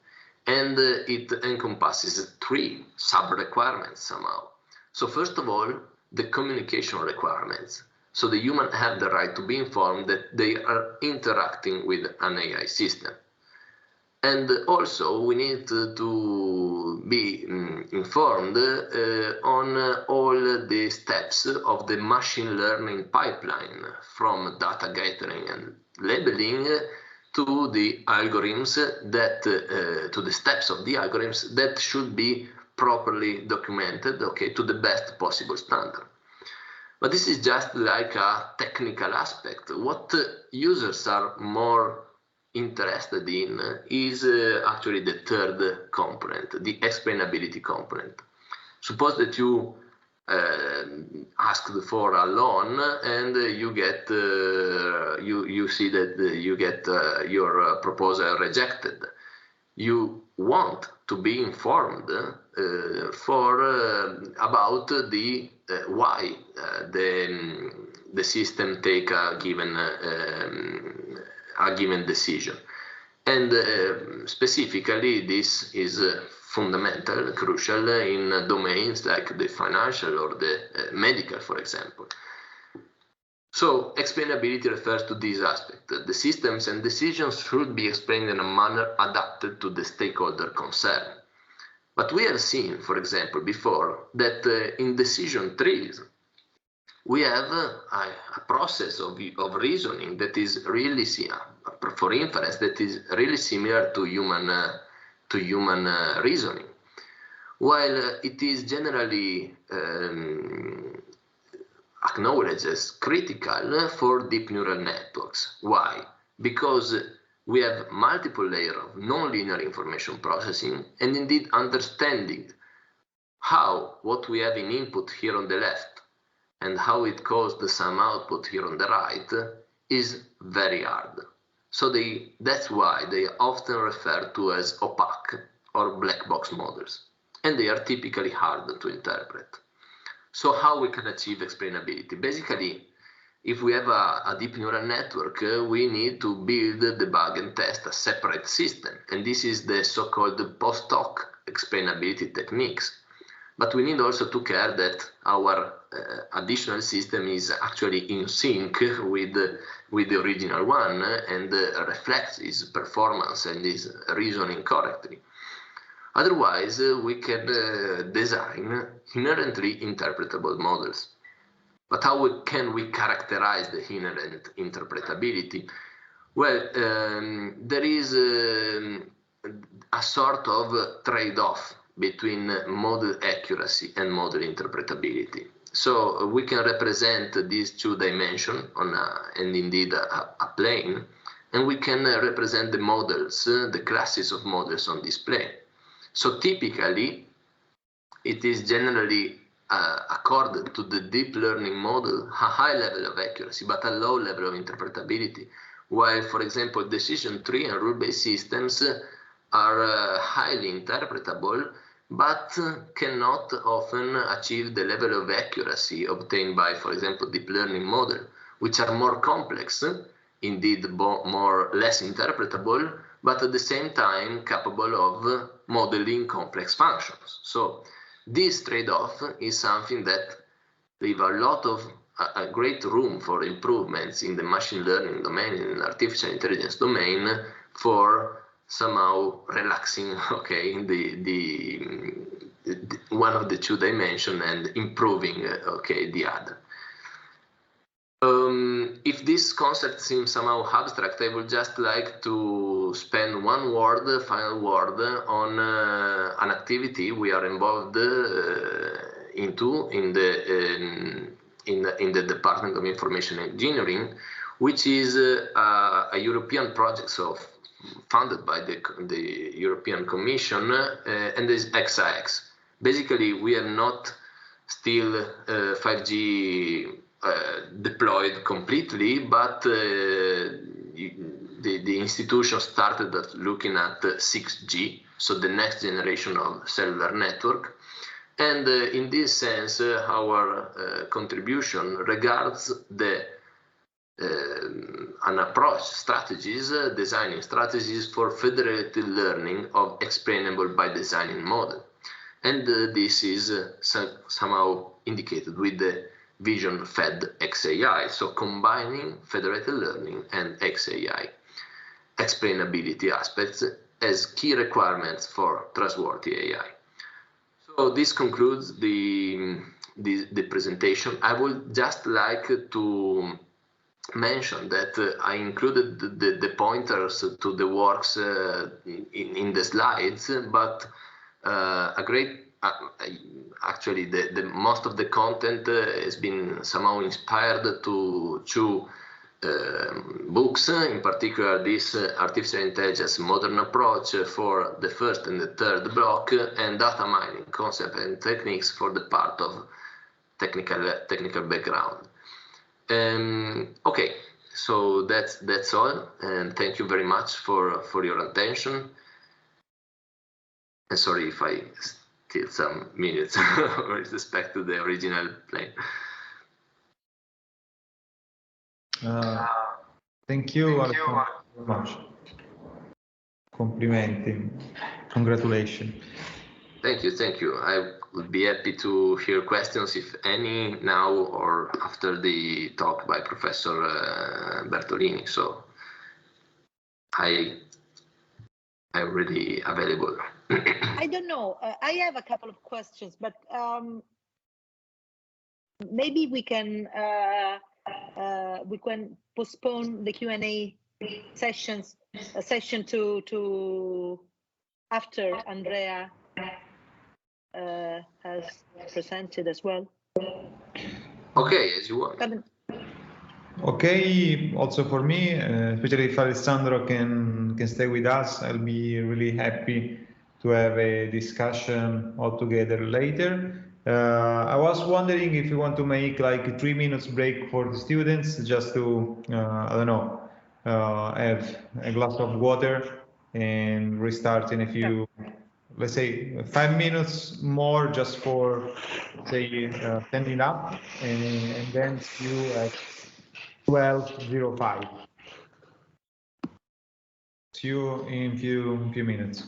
S3: And it encompasses three sub-requirements somehow. So first of all, the communication requirements. So the human have the right to be informed that they are interacting with an AI system. And also we need to be informed on all the steps of the machine learning pipeline, from data gathering and labeling to the algorithms that, to the steps of the algorithms that should be properly documented, to the best possible standard. But this is just like a technical aspect. What users are more interested in is actually the third component, the explainability component. Suppose that you asked for a loan and you get you see that you get your proposal rejected. You want to be informed about the why the system take a given decision, and specifically this is fundamental, crucial in domains like the financial or the medical, for example. So explainability refers to this aspect. The systems and decisions should be explained in a manner adapted to the stakeholder concerned. But we have seen, for example, before that in decision trees, we have a process of reasoning that is really, for inference, that is really similar to human reasoning, while it is generally acknowledged as critical for deep neural networks. Why? Because we have multiple layers of nonlinear information processing, and indeed understanding how what we have in input here on the left and how it caused some output here on the right is very hard. So that's why they are often referred to as opaque or black box models, and they are typically hard to interpret. So how we can achieve explainability? Basically, if we have a deep neural network, we need to build, debug, and test a separate system. And this is the so-called post hoc explainability techniques. but we need also to care that our additional system is actually in sync with the original one and reflects its performance and is reasoning correctly. Otherwise, we can design inherently interpretable models. But how can we characterize the inherent interpretability? Well, there is a sort of trade-off between model accuracy and model interpretability. So we can represent these two dimensions and indeed a plane, and we can represent the models, the classes of models on this plane. So typically, it is generally accorded to the deep learning model a high level of accuracy, but a low level of interpretability. While, for example, decision tree and rule-based systems are highly interpretable, but cannot often achieve the level of accuracy obtained by, for example, deep learning model, which are more complex, indeed less interpretable, but at the same time capable of modeling complex functions. So this trade-off is something that leaves a great room for improvements in the machine learning domain, in the artificial intelligence domain, for somehow relaxing, okay, one of the two dimensions and improving, okay, the other. If this concept seems somehow abstract, I would just like to spend one final word on an activity we are involved into in the Department of Information Engineering, which is a European project, so funded by the European Commission, and is XIX. Basically, we are not still 5G deployed completely, but the institution started looking at 6G, so the next generation of cellular network. And in this sense, our contribution regards an approach, designing strategies for federated learning of explainable by designing model. And this is somehow indicated with the vision Fed XAI, so combining federated learning and XAI explainability aspects as key requirements for trustworthy AI. So this concludes the presentation. I would just like to mention that I included the pointers to the works in the slides, but actually the most of the content has been somehow inspired to two books, in particular this Artificial Intelligence Modern Approach for the first and the third block, and Data Mining Concept and Techniques for the part of technical background. Okay, so that's all, and thank you very much for your attention. And sorry if I steal some minutes with respect to the original plan.
S1: Thank you, Alessandro, very much. Complimenti. Congratulations.
S3: Thank you. I would be happy to hear questions, if any, now or after the talk by Professor Bertolini. So I'm really available.
S2: I don't know. I have a couple of questions, but maybe we can postpone the Q&A session to after Andrea has presented as well.
S3: Okay, as you want.
S1: Okay, also for me, especially if Alessandro can stay with us, I'll be really happy to have a discussion all together later. I was wondering if you want to make like a 3 minutes break for the students, just to, I don't know, have a glass of water and restart in a few, let's say 5 minutes more, just for, say, standing up, and then see you at 12:05. See you in few minutes.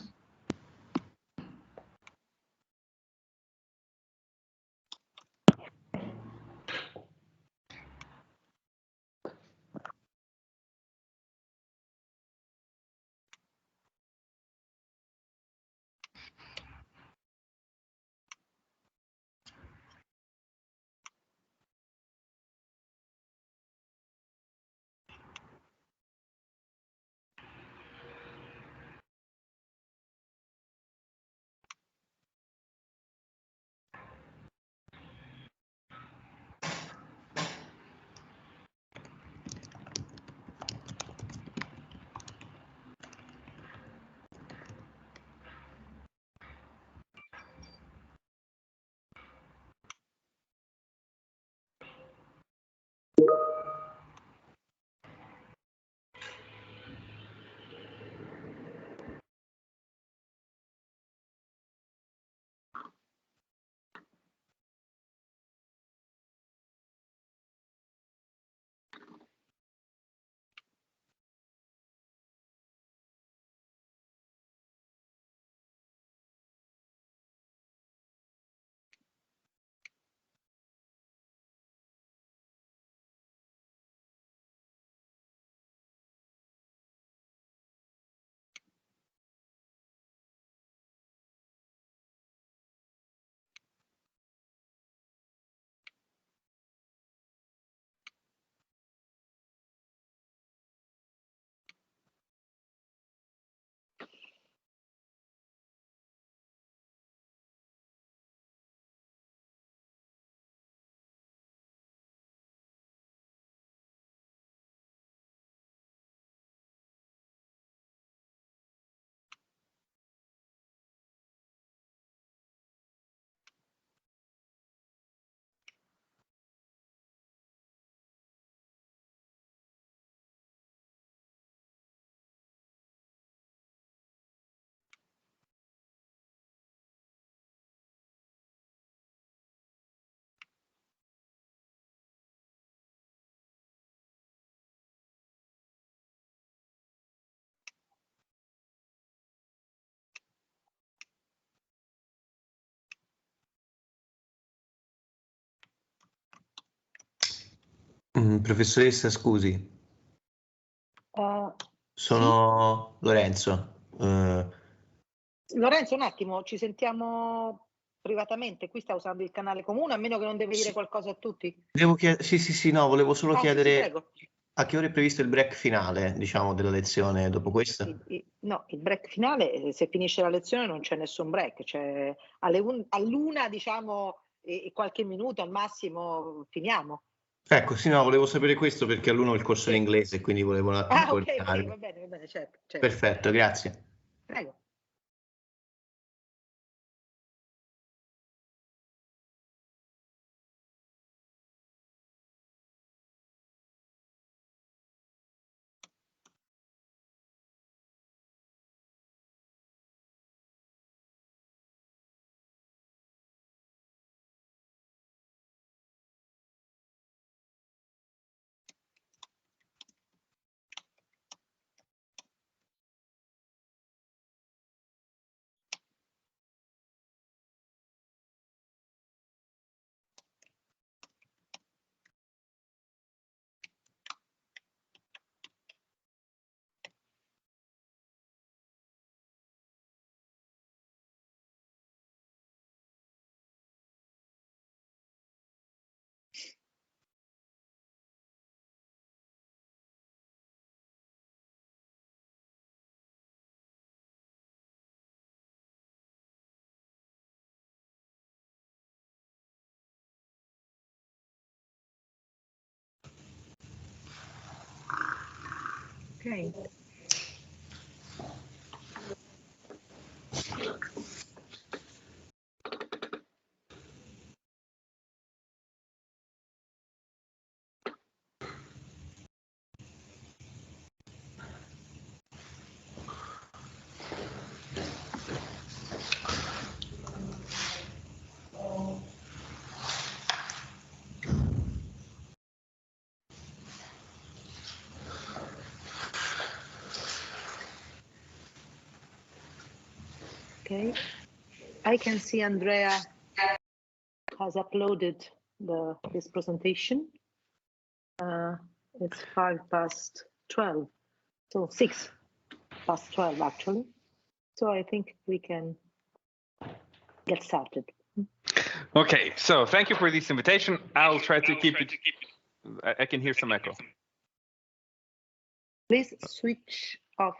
S4: Professoressa, scusi, sono Lorenzo.
S2: Lorenzo, un attimo, ci sentiamo privatamente. Qui sta usando il canale comune, a meno che non deve dire qualcosa a tutti.
S4: Devo chiedere, sì, no, volevo solo chiedere
S2: Sì, prego.
S4: a che ora è previsto il break finale, diciamo, della lezione dopo questa?
S2: No, il break finale, se finisce la lezione non c'è nessun break, cioè all'una, diciamo, e qualche minuto al massimo finiamo.
S4: Ecco, sì, no, volevo sapere questo perché all'uno ho il corso in inglese, quindi volevo un attimo
S2: Ok, va bene, certo.
S4: Perfetto, grazie.
S2: Prego. Okay. Okay, I can see Andrea has uploaded this presentation. It's 12:05, so 6:12 actually. So I think we can get started.
S5: Okay, so thank you for this invitation. I'll try to keep it. I can hear some echo.
S2: Please switch off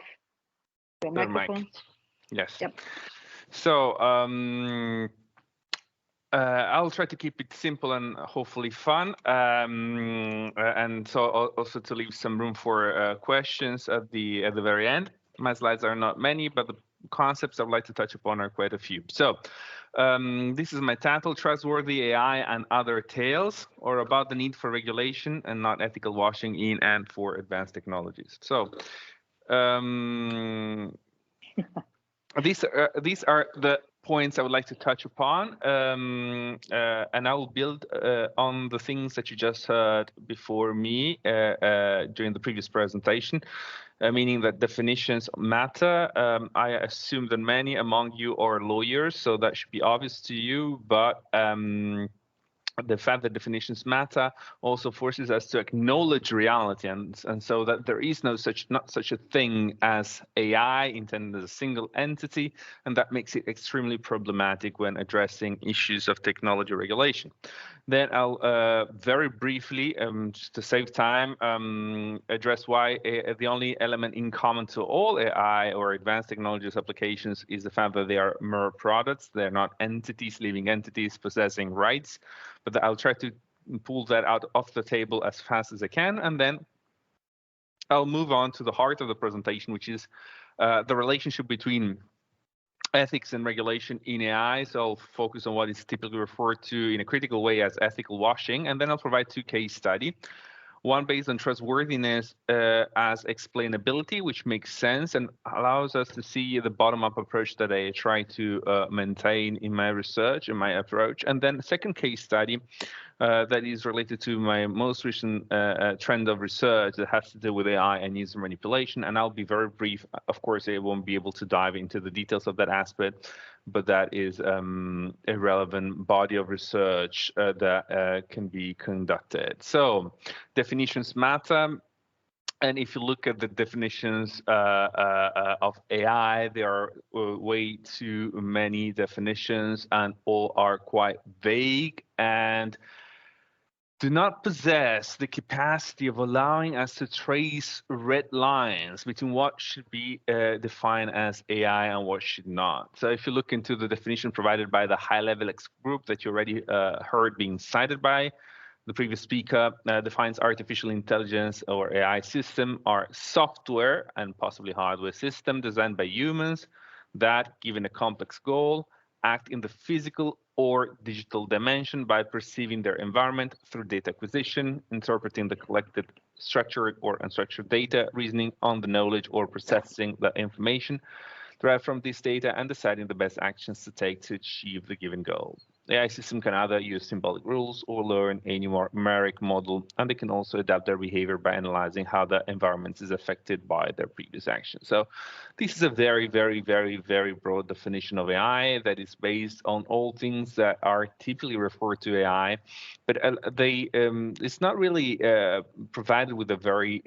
S2: your microphone.
S5: Yes.
S2: Yep.
S5: So I'll try to keep it simple and hopefully fun, and so also to leave some room for questions at the very end. My slides are not many, but the concepts I would like to touch upon are quite a few. So this is my title: Trustworthy AI and Other Tales, or about the need for regulation and not ethical washing in and for advanced technologies. So these are the points I would like to touch upon, and I will build on the things that you just heard before me during the previous presentation, meaning that definitions matter. I assume that many among you are lawyers, so that should be obvious to you, but the fact that definitions matter also forces us to acknowledge reality, and so that there is not such a thing as AI intended as a single entity, and that makes it extremely problematic when addressing issues of technology regulation. Then I'll very briefly, just to save time, address why the only element in common to all AI or advanced technologies applications is the fact that they are mere products. They're not entities, living entities possessing rights. But I'll try to pull that out off the table as fast as I can, and then I'll move on to the heart of the presentation, which is the relationship between ethics and regulation in AI. So I'll focus on what is typically referred to in a critical way as ethical washing, and then I'll provide two case studies. One based on trustworthiness as explainability, which makes sense and allows us to see the bottom-up approach that I try to maintain in my research and my approach. And then the second case study that is related to my most recent trend of research that has to do with AI and user manipulation. And I'll be very brief. Of course, I won't be able to dive into the details of that aspect, but that is a relevant body of research that can be conducted. So definitions matter. And if you look at the definitions of AI, there are way too many definitions, and all are quite vague and do not possess the capacity of allowing us to trace red lines between what should be defined as AI and what should not. So if you look into the definition provided by the high-level expert group that you already heard being cited by the previous speaker, defines artificial intelligence or AI system are software and possibly hardware system designed by humans that, given a complex goal, act in the physical or digital dimension by perceiving their environment through data acquisition, interpreting the collected structured or unstructured data, reasoning on the knowledge or processing the information derived from this data, and deciding the best actions to take to achieve the given goal. The AI system can either use symbolic rules or learn a numeric model, and they can also adapt their behavior by analyzing how the environment is affected by their previous actions. So this is a very, very, very, very broad definition of AI that is based on all things that are typically referred to AI, but it's not really provided with a very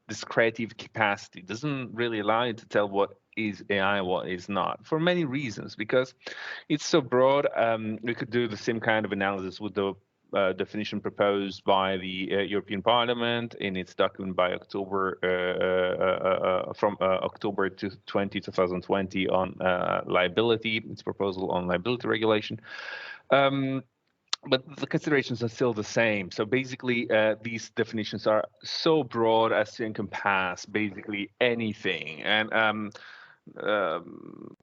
S5: descriptive capacity. It doesn't really allow you to tell what is AI and what is not, for many reasons, because it's so broad. We could do the same kind of analysis with the definition proposed by the European Parliament in its document by October from October 2020 on liability, its proposal on liability regulation. But the considerations are still the same. So basically, these definitions are so broad as to encompass basically anything. And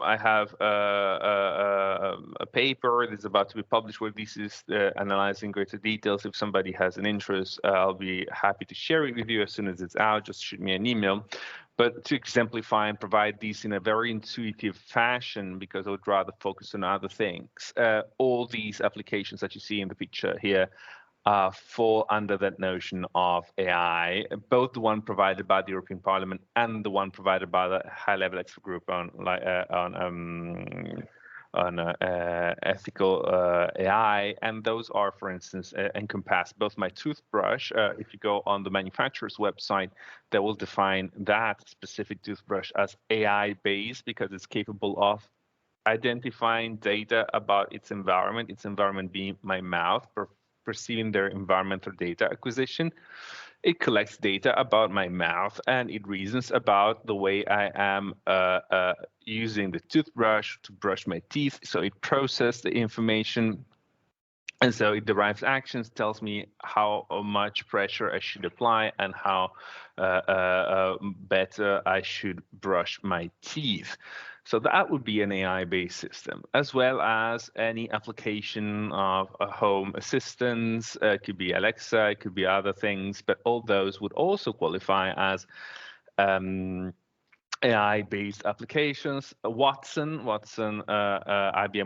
S5: I have a paper that's about to be published where this is analyzed in greater details. If somebody has an interest, I'll be happy to share it with you as soon as it's out. Just shoot me an email. But to exemplify and provide these in a very intuitive fashion, because I would rather focus on other things, all these applications that you see in the picture here fall under that notion of AI, both the one provided by the European Parliament and the one provided by the high-level expert group on ethical AI. And those are, for instance, encompass both my toothbrush. If you go on the manufacturer's website, they will define that specific toothbrush as AI-based because it's capable of identifying data about its environment being my mouth, perceiving their environment through data acquisition. It collects data about my mouth and it reasons about the way I am using the toothbrush to brush my teeth. So it processes the information and so it derives actions, tells me how much pressure I should apply and how better I should brush my teeth. So that would be an AI-based system, as well as any application of a home assistance. It could be Alexa, it could be other things, but all those would also qualify as AI-based applications. IBM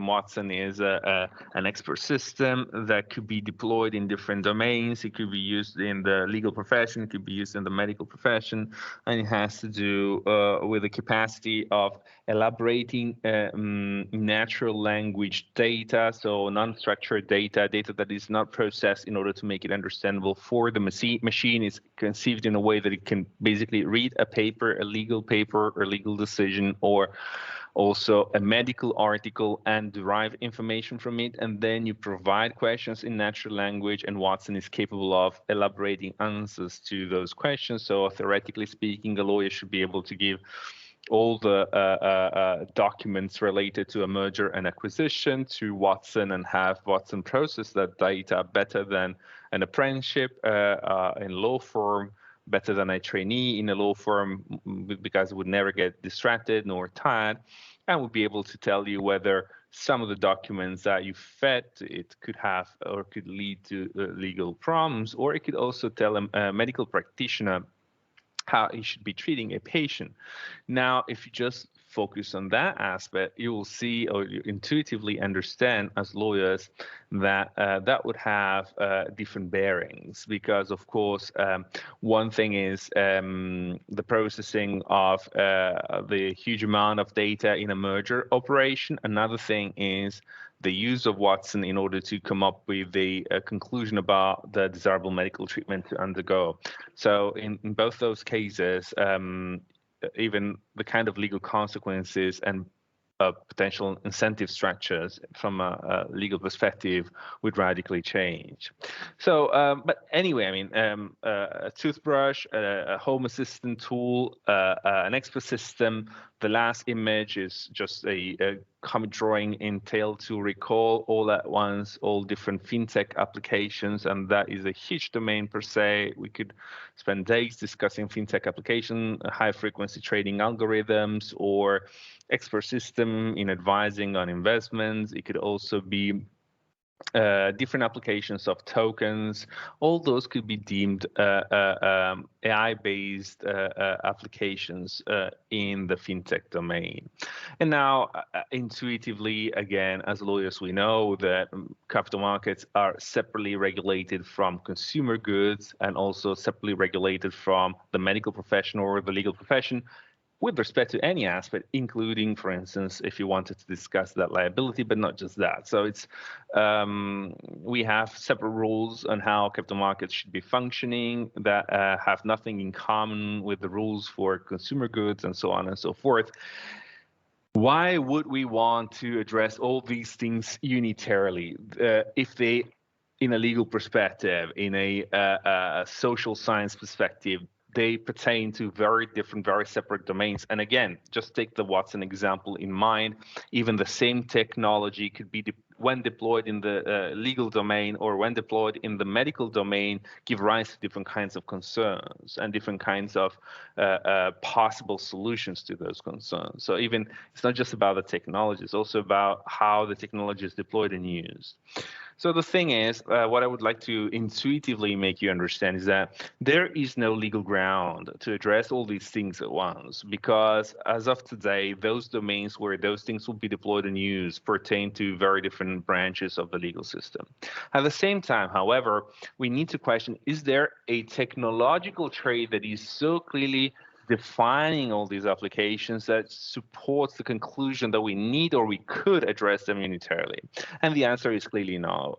S5: Watson is an expert system that could be deployed in different domains. It could be used in the legal profession, it could be used in the medical profession, and it has to do with the capacity of elaborating natural language data, so non-structured data that is not processed in order to make it understandable for the machine. Is conceived in a way that it can basically read a paper, a legal paper, or legal decision, or also a medical article, and derive information from it, and then you provide questions in natural language, and Watson is capable of elaborating answers to those questions. So theoretically speaking, a lawyer should be able to give all the documents related to a merger and acquisition to Watson and have Watson process that data better than an apprenticeship in law firm, better than a trainee in a law firm, because it would never get distracted nor tired, and would be able to tell you whether some of the documents that you fed it could have or could lead to legal problems, or it could also tell a medical practitioner how he should be treating a patient. Now, if you just focus on that aspect, you will see, or you intuitively understand as lawyers, that that would have different bearings, because of course one thing is the processing of the huge amount of data in a merger operation. Another thing is the use of Watson in order to come up with the conclusion about the desirable medical treatment to undergo. So in both those cases, even the kind of legal consequences and potential incentive structures from a legal perspective would radically change. So, but anyway, I mean, a toothbrush, a home assistant tool, an expert system. The last image is just a comic drawing entailed to recall all at once all different fintech applications, and that is a huge domain per se. We could spend days discussing fintech application, high frequency trading algorithms, or expert system in advising on investments. It could also be different applications of tokens. All those could be deemed AI-based applications in the fintech domain. And now, intuitively, again, as lawyers, we know that capital markets are separately regulated from consumer goods and also separately regulated from the medical profession or the legal profession, with respect to any aspect, including, for instance, if you wanted to discuss that liability, but not just that. So it's we have separate rules on how capital markets should be functioning that have nothing in common with the rules for consumer goods and so on and so forth. Why would we want to address all these things unitarily if they, in a legal perspective, in a social science perspective, they pertain to very different, very separate domains? And again, just take the Watson example in mind. Even the same technology could be, when deployed in the legal domain or when deployed in the medical domain, give rise to different kinds of concerns and different kinds of possible solutions to those concerns. So even it's not just about the technology, it's also about how the technology is deployed and used. So the thing is, what I would like to intuitively make you understand is that there is no legal ground to address all these things at once, because as of today, those domains where those things will be deployed and used pertain to very different branches of the legal system. At the same time, however, we need to question, is there a technological trait that is so clearly defining all these applications that supports the conclusion that we need or we could address them unitarily? And the answer is clearly no.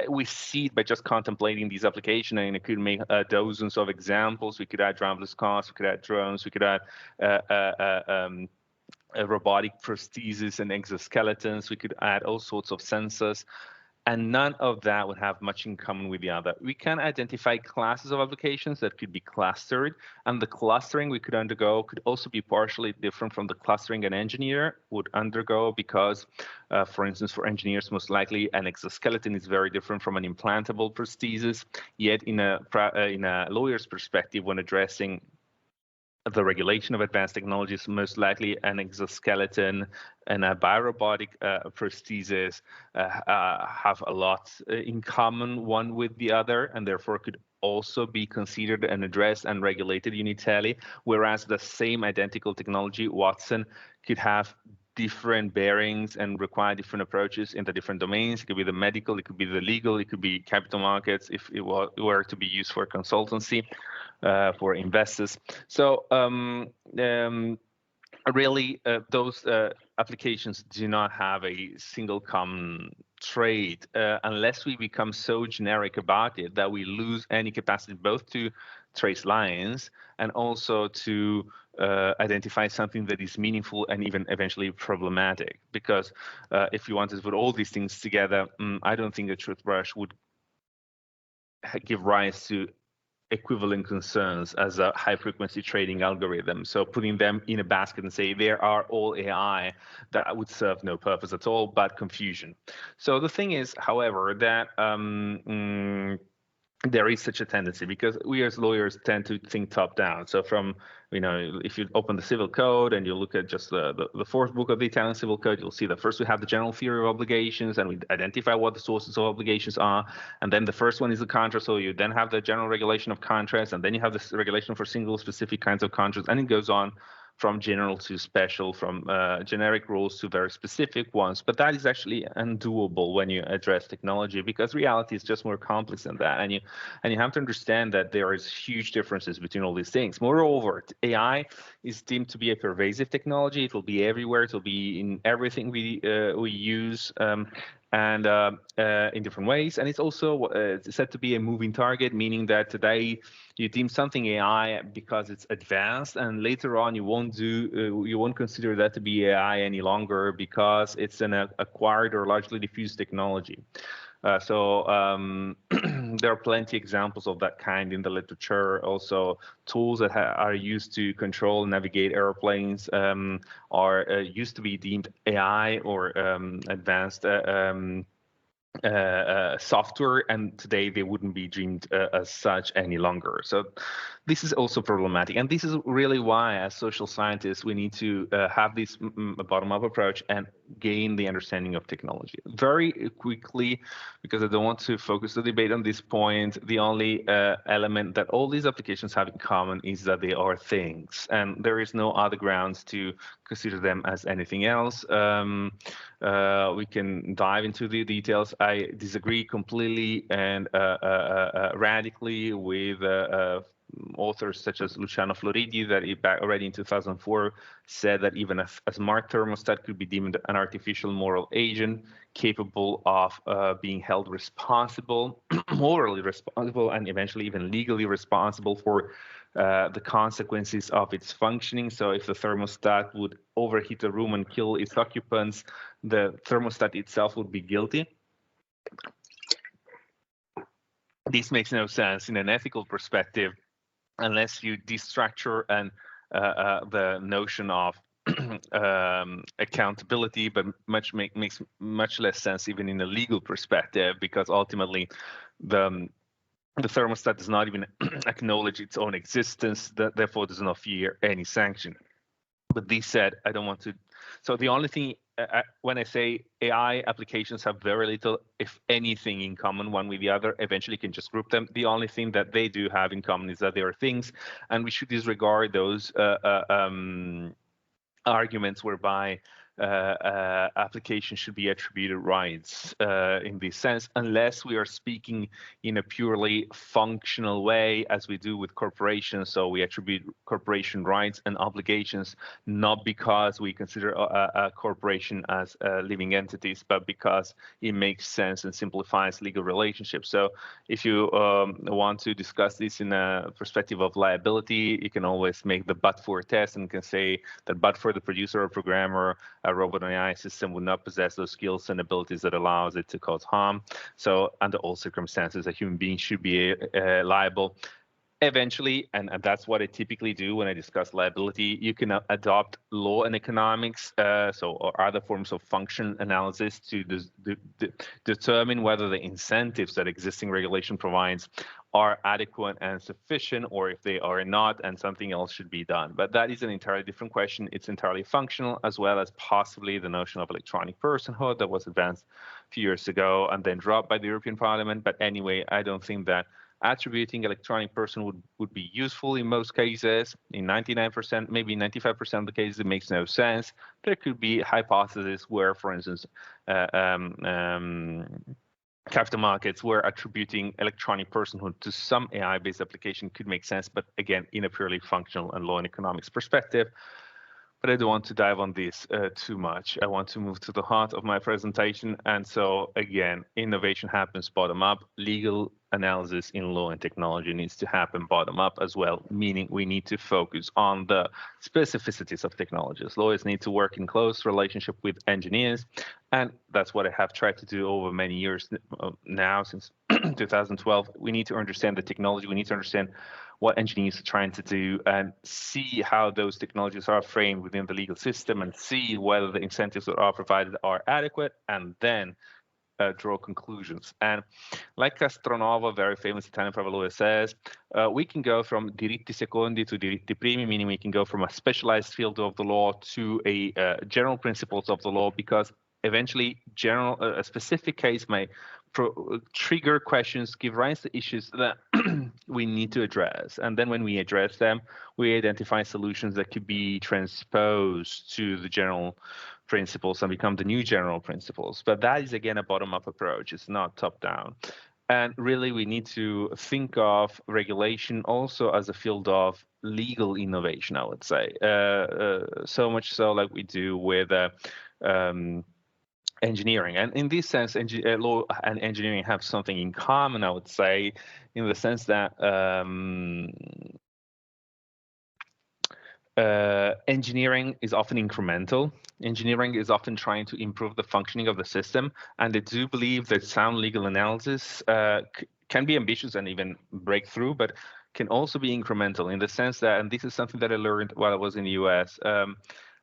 S5: We see it by just contemplating these applications, and it could make dozens of examples. We could add driverless cars, we could add drones, we could add robotic prostheses and exoskeletons, we could add all sorts of sensors. And none of that would have much in common with the other. We can identify classes of applications that could be clustered, and the clustering we could undergo could also be partially different from the clustering an engineer would undergo, because, for instance, for engineers, most likely an exoskeleton is very different from an implantable prosthesis. Yet in a lawyer's perspective, when addressing the regulation of advanced technologies, most likely an exoskeleton and a biorobotic prosthesis have a lot in common one with the other, and therefore could also be considered and addressed and regulated unitarily, whereas the same identical technology, Watson, could have different bearings and require different approaches in the different domains. It could be the medical, it could be the legal, it could be capital markets if it were to be used for consultancy, for investors. So really, those applications do not have a single common trait unless we become so generic about it that we lose any capacity both to trace lines and also to identify something that is meaningful and even eventually problematic. Because if you wanted to put all these things together, I don't think a toothbrush would give rise to equivalent concerns as a high-frequency trading algorithm. So putting them in a basket and say they are all AI, that would serve no purpose at all but confusion. So the thing is, however, that there is such a tendency, because we as lawyers tend to think top down. So from, if you open the civil code and you look at just the fourth book of the Italian civil code, you'll see that first we have the general theory of obligations and we identify what the sources of obligations are. And then the first one is the contract. So you then have the general regulation of contracts, and then you have this regulation for single specific kinds of contracts, and it goes on from general to special, from generic rules to very specific ones. But that is actually undoable when you address technology, because reality is just more complex than that. And you have to understand that there is huge differences between all these things. Moreover, AI is deemed to be a pervasive technology. It will be everywhere. It will be in everything we use. And in different ways. And it's also said to be a moving target, meaning that today you deem something AI because it's advanced, and later on you won't consider that to be AI any longer because it's an acquired or largely diffused technology. So there are plenty examples of that kind in the literature. Also, tools that are used to control and navigate airplanes are used to be deemed AI or advanced software, and today they wouldn't be deemed as such any longer. So this is also problematic, and this is really why, as social scientists, we need to have this bottom-up approach and gain the understanding of technology. Very quickly, because I don't want to focus the debate on this point, the only element that all these applications have in common is that they are things, and there is no other grounds to consider them as anything else. We can dive into the details. I disagree completely and radically with authors such as Luciano Floridi, that already in 2004 said that even a smart thermostat could be deemed an artificial moral agent capable of being held responsible, morally responsible, and eventually even legally responsible for the consequences of its functioning. So if the thermostat would overheat a room and kill its occupants, the thermostat itself would be guilty. This makes no sense in an ethical perspective, unless you destructure and the notion of accountability, but makes much less sense even in a legal perspective, because ultimately the thermostat does not even acknowledge its own existence, therefore does not fear any sanction. But this said, I don't want to. So the only thing, when I say AI applications have very little, if anything, in common one with the other, eventually you can just group them. The only thing that they do have in common is that they are things, and we should disregard those arguments whereby applications should be attributed rights in this sense, unless we are speaking in a purely functional way, as we do with corporations. So we attribute corporation rights and obligations not because we consider a corporation as living entities, but because it makes sense and simplifies legal relationships. So if you want to discuss this in a perspective of liability, you can always make the but-for test and can say that but for the producer or programmer, a robot and AI system would not possess those skills and abilities that allows it to cause harm. So under all circumstances, a human being should be liable. Eventually, and that's what I typically do when I discuss liability, you can adopt law and economics, or other forms of function analysis to determine whether the incentives that existing regulation provides are adequate and sufficient, or if they are not, and something else should be done. But that is an entirely different question. It's entirely functional, as well as possibly the notion of electronic personhood that was advanced a few years ago and then dropped by the European Parliament. But anyway, I don't think that attributing electronic person would be useful in most cases. In 99%, maybe 95% of the cases, it makes no sense. There could be hypotheses where, for instance, capital markets, where attributing electronic personhood to some AI-based application could make sense, but again, in a purely functional and law and economics perspective. But I don't want to dive on this too much. I want to move to the heart of my presentation. And so again, innovation happens bottom up. Legal analysis in law and technology needs to happen bottom up as well, meaning we need to focus on the specificities of technologies. Lawyers need to work in close relationship with engineers. And that's what I have tried to do over many years now, since 2012. We need to understand the technology. We need to understand what engineers are trying to do and see how those technologies are framed within the legal system and see whether the incentives that are provided are adequate, and then draw conclusions. And like Castronova, very famous Italian private lawyer, says, we can go from diritti secondi to diritti primi, meaning we can go from a specialized field of the law to a general principles of the law, because eventually a specific case may trigger questions, give rise to issues that we need to address. And then when we address them, we identify solutions that could be transposed to the general principles and become the new general principles. But that is, again, a bottom-up approach. It's not top-down. And really, we need to think of regulation also as a field of legal innovation, I would say. So much so like we do with engineering. And in this sense, law and engineering have something in common, I would say, in the sense that engineering is often incremental. Engineering is often trying to improve the functioning of the system, and they do believe that sound legal analysis can be ambitious and even breakthrough, but can also be incremental in the sense that, and this is something that I learned while I was in the US,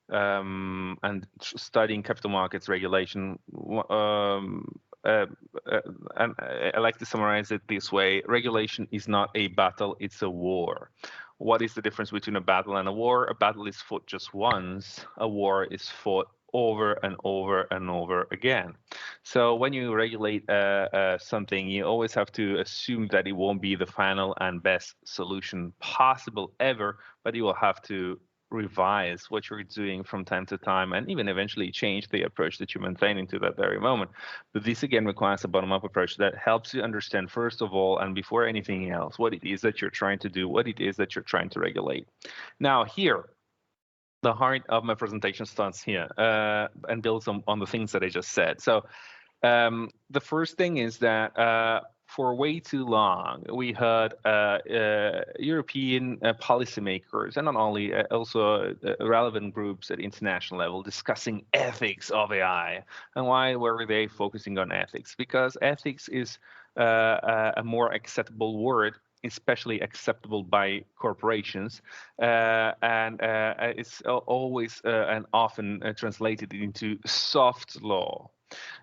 S5: and studying capital markets regulation. And I like to summarize it this way: regulation is not a battle, it's a war. What is the difference between a battle and a war? A battle is fought just once. A war is fought over and over and over again. So when you regulate something, you always have to assume that it won't be the final and best solution possible ever, but you will have to revise what you're doing from time to time and even eventually change the approach that you maintain into that very moment. But this again requires a bottom-up approach that helps you understand, first of all, and before anything else, what it is that you're trying to do, what it is that you're trying to regulate. Now here, the heart of my presentation starts here and builds on the things that I just said. So the first thing is that for way too long, we heard European policymakers, and not only, also relevant groups at international level, discussing ethics of AI. And why were they focusing on ethics? Because ethics is a more acceptable word, especially acceptable by corporations, and it's always and often translated into soft law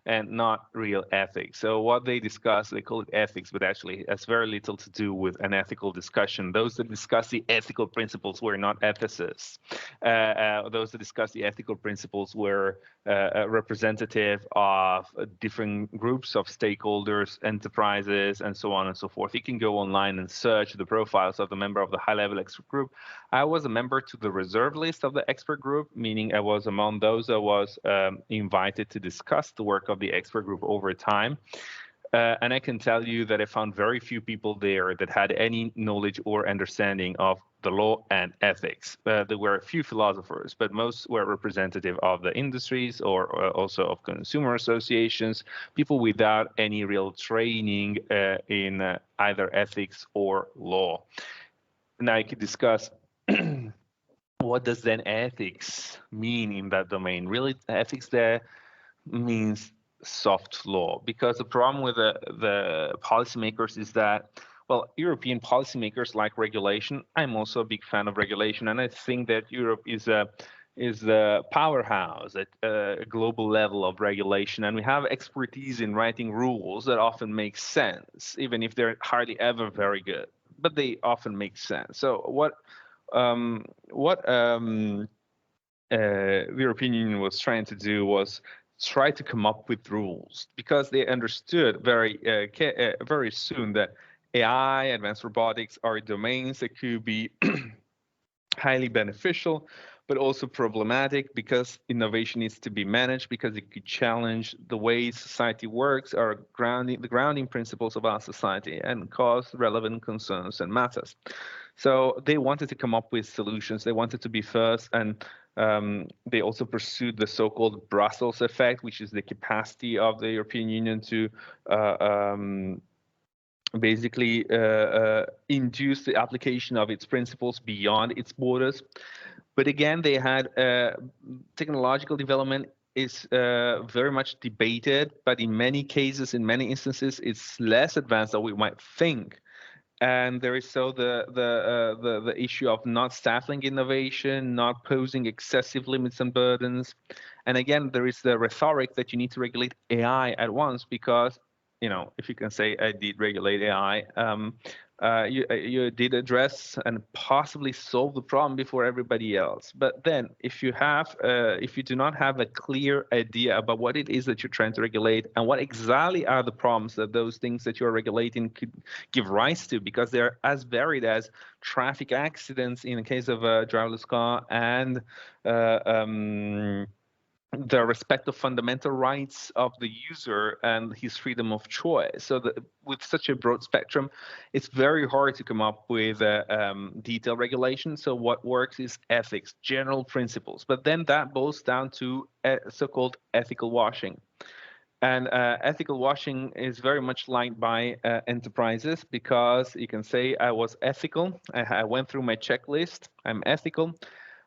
S5: and not real ethics. So what they discuss, they call it ethics, but actually it has very little to do with an ethical discussion. Those that discuss the ethical principles were not ethicists. Those that discuss the ethical principles were representative of different groups of stakeholders, enterprises, and so on and so forth. You can go online and search the profiles of the member of the high-level expert group. I was a member to the reserve list of the expert group, meaning I was among those that was invited to discuss the work of the expert group over time. And I can tell you that I found very few people there that had any knowledge or understanding of the law and ethics. There were a few philosophers, but most were representative of the industries or also of consumer associations, people without any real training in either ethics or law. Now I could discuss what does then ethics mean in that domain. Really, ethics there means soft law, because the problem with the policymakers is that, well, European policymakers like regulation. I'm also a big fan of regulation, and I think that Europe is the powerhouse at a global level of regulation, and we have expertise in writing rules that often make sense, even if they're hardly ever very good, but they often make sense. So what the European Union was trying to do was try to come up with rules, because they understood very soon that AI, advanced robotics, are domains that could be highly beneficial, but also problematic, because innovation needs to be managed, because it could challenge the way society works, the grounding principles of our society, and cause relevant concerns and matters. So they wanted to come up with solutions. They wanted to be first, and they also pursued the so-called Brussels effect, which is the capacity of the European Union to basically induce the application of its principles beyond its borders. But again, they had technological development is very much debated, but in many cases, in many instances, it's less advanced than we might think. And there is so the issue of not stifling innovation, not posing excessive limits and burdens. And again, there is the rhetoric that you need to regulate AI at once, because if you can say I did regulate AI, you did address and possibly solve the problem before everybody else. But then if you do not have a clear idea about what it is that you're trying to regulate and what exactly are the problems that those things that you're regulating could give rise to, because they're as varied as traffic accidents in the case of a driverless car and the respect of fundamental rights of the user and his freedom of choice. So with such a broad spectrum, it's very hard to come up with detailed regulation. So what works is ethics, general principles, but then that boils down to so-called ethical washing. And ethical washing is very much liked by enterprises, because you can say I was ethical, I went through my checklist, I'm ethical.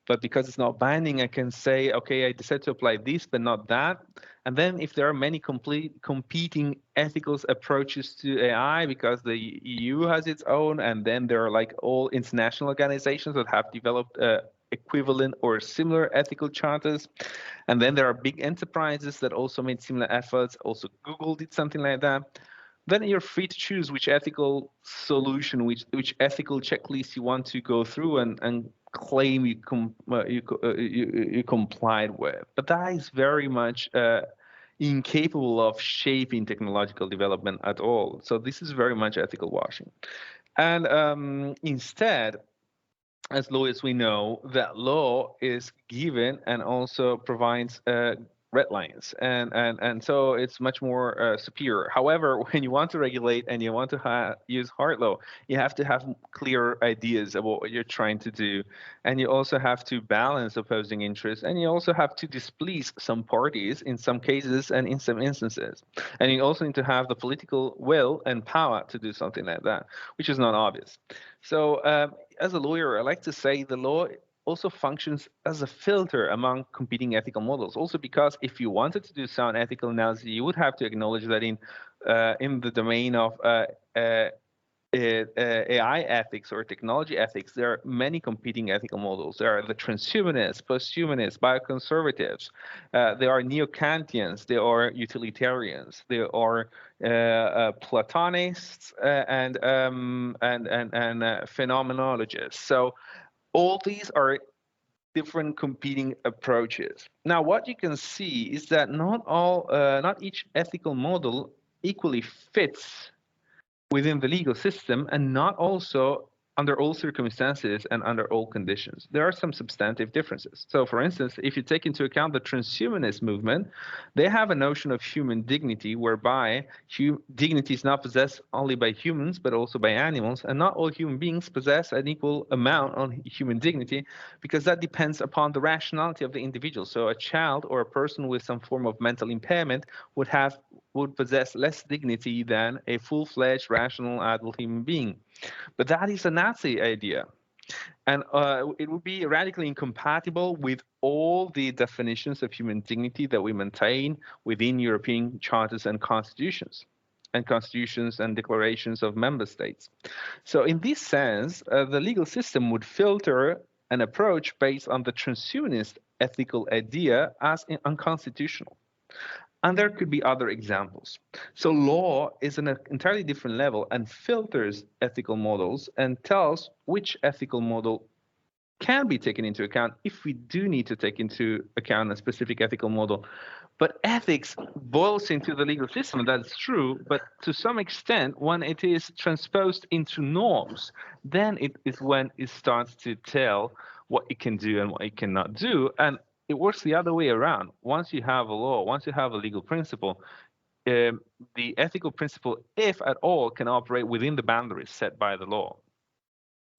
S5: But because it's not binding, I can say, okay, I decided to apply this, but not that. And then if there are many competing ethical approaches to AI, because the EU has its own, and then there are like all international organizations that have developed equivalent or similar ethical charters. And then there are big enterprises that also made similar efforts. Also, Google did something like that. Then you're free to choose which ethical solution, which ethical checklist you want to go through and claim you complied with. But that is very much incapable of shaping technological development at all. So this is very much ethical washing. And instead, as lawyers, we know that law is given and also provides red lines, and so it's much more superior. However, when you want to regulate and you want to use hard law, you have to have clear ideas about what you're trying to do, and you also have to balance opposing interests, and you also have to displease some parties in some cases and in some instances, and you also need to have the political will and power to do something like that, which is not obvious. So as a lawyer, I like to say the law also functions as a filter among competing ethical models. Also, because if you wanted to do sound ethical analysis, you would have to acknowledge that in the domain of AI ethics or technology ethics, there are many competing ethical models. There are the transhumanists, posthumanists, bioconservatives. There are neo-Kantians. There are utilitarians. There are Platonists and phenomenologists. So all these are different competing approaches. Now, what you can see is that not each ethical model equally fits within the legal system, and not also under all circumstances and under all conditions. There are some substantive differences. So, for instance, if you take into account the transhumanist movement, they have a notion of human dignity, whereby dignity is not possessed only by humans, but also by animals, and not all human beings possess an equal amount of human dignity, because that depends upon the rationality of the individual. So a child or a person with some form of mental impairment would possess less dignity than a full-fledged, rational, adult human being. But that is a Nazi idea. And it would be radically incompatible with all the definitions of human dignity that we maintain within European charters and constitutions and declarations of member states. So in this sense, the legal system would filter an approach based on the transhumanist ethical idea as unconstitutional. And there could be other examples. So law is an entirely different level and filters ethical models and tells which ethical model can be taken into account if we do need to take into account a specific ethical model. But ethics boils into the legal system, and that's true. But to some extent, when it is transposed into norms, then it is when it starts to tell what it can do and what it cannot do. And it works the other way around. Once you have a law, once you have a legal principle, the ethical principle, if at all, can operate within the boundaries set by the law.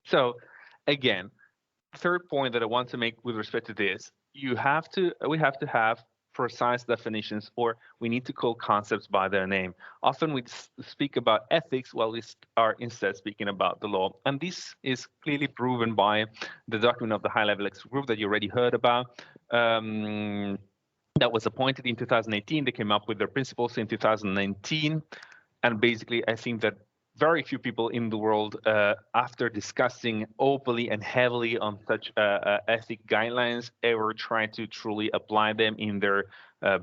S5: So again, third point that I want to make with respect to this, we have to have precise definitions, or we need to call concepts by their name. Often we speak about ethics while we are instead speaking about the law. And this is clearly proven by the document of the high-level expert group that you already heard about. That was appointed in 2018. They came up with their principles in 2019. And basically, I think that very few people in the world, after discussing openly and heavily on such ethic guidelines, ever try to truly apply them in their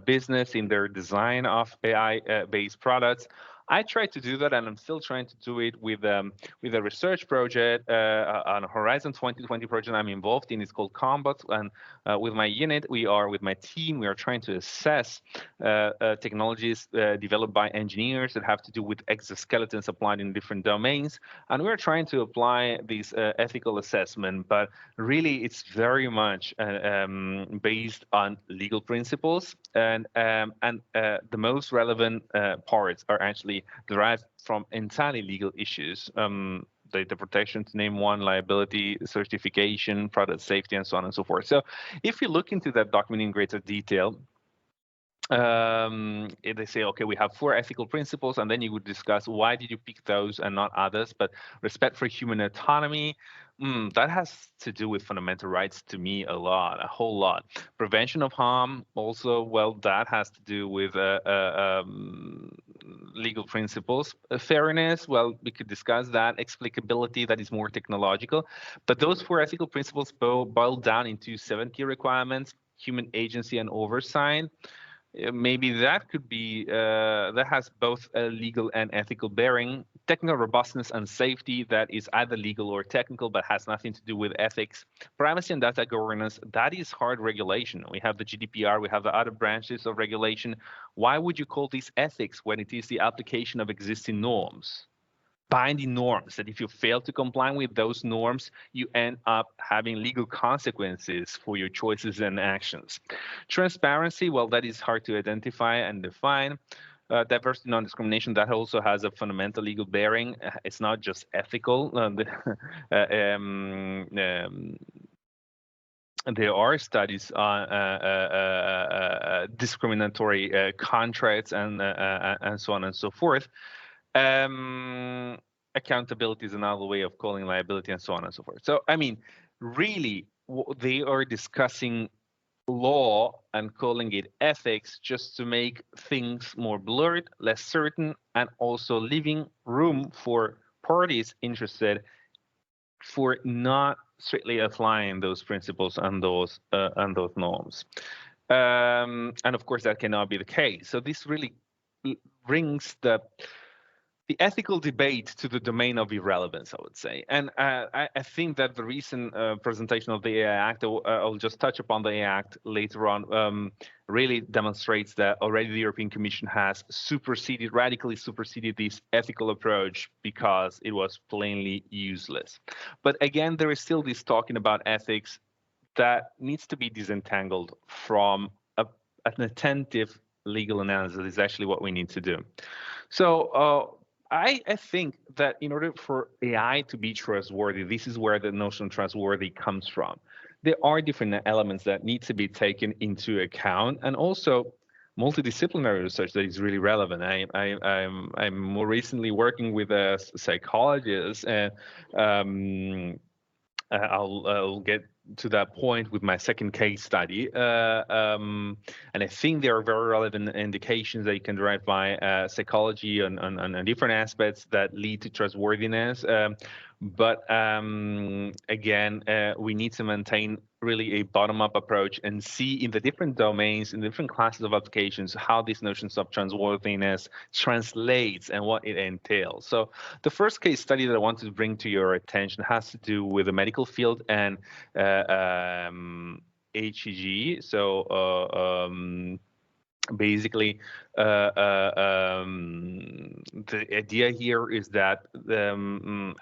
S5: business, in their design of AI-based products. I tried to do that, and I'm still trying to do it with a research project, on Horizon 2020 project I'm involved in. It's called Combat, and with my unit, with my team, we are trying to assess technologies developed by engineers that have to do with exoskeletons applied in different domains, and we're trying to apply this ethical assessment, but really it's very much based on legal principles, and the most relevant parts are actually derived from entirely legal issues. Data protection, to name one, liability, certification, product safety, and so on and so forth. So if you look into that document in greater detail, they say, okay, we have 4 ethical principles, and then you would discuss why did you pick those and not others. But respect for human autonomy, that has to do with fundamental rights to me a whole lot. Prevention of harm, also, well, that has to do with legal principles. Fairness, well, we could discuss that. Explicability, that is more technological. But those 4 ethical principles boil down into 7 key requirements: human agency and oversight. Maybe that could be, that has both a legal and ethical bearing. Technical robustness and safety, that is either legal or technical, but has nothing to do with ethics. Privacy and data governance, that is hard regulation. We have the GDPR, we have the other branches of regulation. Why would you call this ethics when it is the application of existing norms? Binding norms, that if you fail to comply with those norms, you end up having legal consequences for your choices and actions. Transparency, well, that is hard to identify and define. Diversity, non-discrimination, that also has a fundamental legal bearing. It's not just ethical. There are studies on discriminatory contracts and so on and so forth. Accountability is another way of calling liability, and so on and so forth. So, I mean, really, they are discussing law and calling it ethics just to make things more blurred, less certain, and also leaving room for parties interested for not strictly applying those principles and those norms. And of course, that cannot be the case. So this really brings the ethical debate to the domain of irrelevance, I would say. And I think that the recent presentation of the AI Act, I'll just touch upon the AI Act later on, really demonstrates that already the European Commission has radically superseded this ethical approach because it was plainly useless. But again, there is still this talking about ethics that needs to be disentangled from an attentive legal analysis. Is actually what we need to do. So I think that in order for AI to be trustworthy, this is where the notion of trustworthy comes from. There are different elements that need to be taken into account, and also multidisciplinary research that is really relevant. I'm more recently working with a psychologist, and I'll get to that point with my second case study, and I think there are very relevant indications that you can derive by psychology on different aspects that lead to trustworthiness. But again, we need to maintain really a bottom-up approach and see in the different domains, in the different classes of applications, how these notions of trustworthiness translates and what it entails. So the first case study that I wanted to bring to your attention has to do with the medical field and HEG. So basically, the idea here is that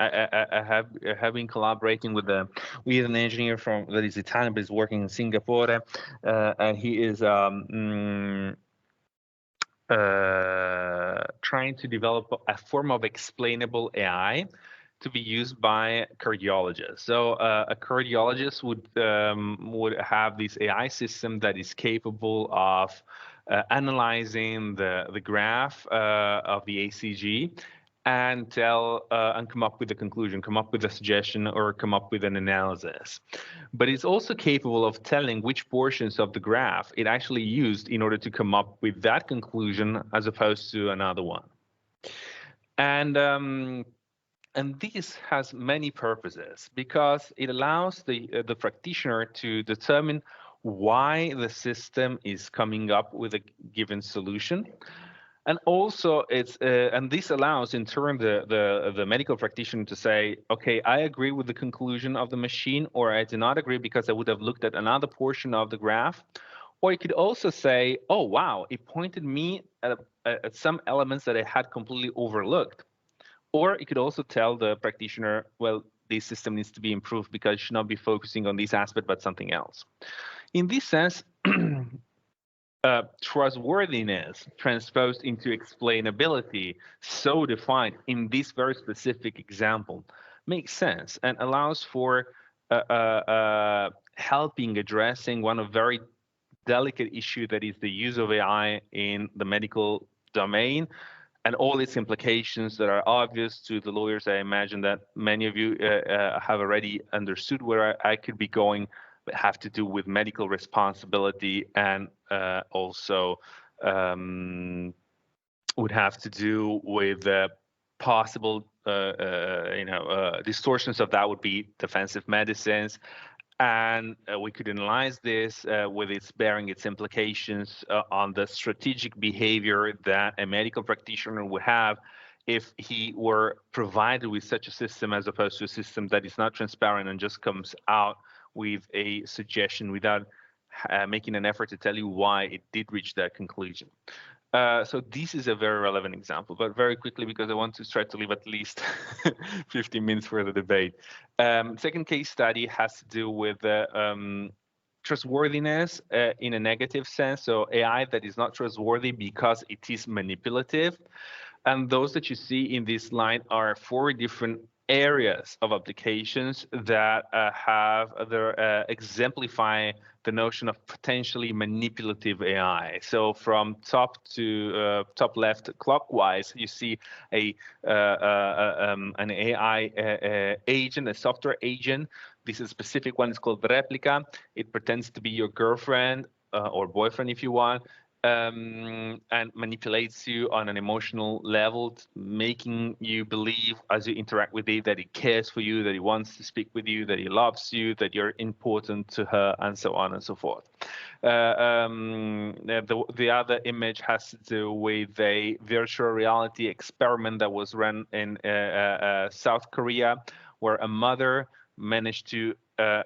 S5: I have been collaborating with an engineer that is Italian but is working in Singapore, and he is trying to develop a form of explainable AI to be used by cardiologists. So a cardiologist would have this AI system that is capable of analyzing the graph of the ECG and come up with a conclusion, come up with a suggestion, or come up with an analysis. But it's also capable of telling which portions of the graph it actually used in order to come up with that conclusion as opposed to another one. And this has many purposes because it allows the practitioner to determine why the system is coming up with a given solution, And also, it's and this allows in turn the medical practitioner to say, okay, I agree with the conclusion of the machine, or I do not agree because I would have looked at another portion of the graph. Or you could also say, oh wow, it pointed me at some elements that I had completely overlooked. Or you could also tell the practitioner, well, this system needs to be improved because it should not be focusing on this aspect but something else. In this sense, trustworthiness transposed into explainability, so defined in this very specific example, makes sense and allows for helping addressing one of very delicate issue that is the use of AI in the medical domain and all its implications that are obvious to the lawyers. I imagine that many of you have already understood where I could be going, but have to do with medical responsibility and also would have to do with possible distortions of that would be defensive medicines. And we could analyze this with its bearing its implications on the strategic behavior that a medical practitioner would have if he were provided with such a system, as opposed to a system that is not transparent and just comes out with a suggestion without making an effort to tell you why it did reach that conclusion. So this is a very relevant example, but very quickly, because I want to try to leave at least 15 minutes for the debate. Second case study has to do with trustworthiness in a negative sense. So AI that is not trustworthy because it is manipulative. And those that you see in this line are 4 different areas of applications that exemplify the notion of potentially manipulative AI. So from top left clockwise, you see an AI agent, a software agent. This is a specific one. It's called Replica. It pretends to be your girlfriend or boyfriend, if you want, and manipulates you on an emotional level, making you believe as you interact with it that it cares for you, that it wants to speak with you, that it loves you, that you're important to her, and so on and so forth. The other image has to do with a virtual reality experiment that was run in South Korea, where a mother managed to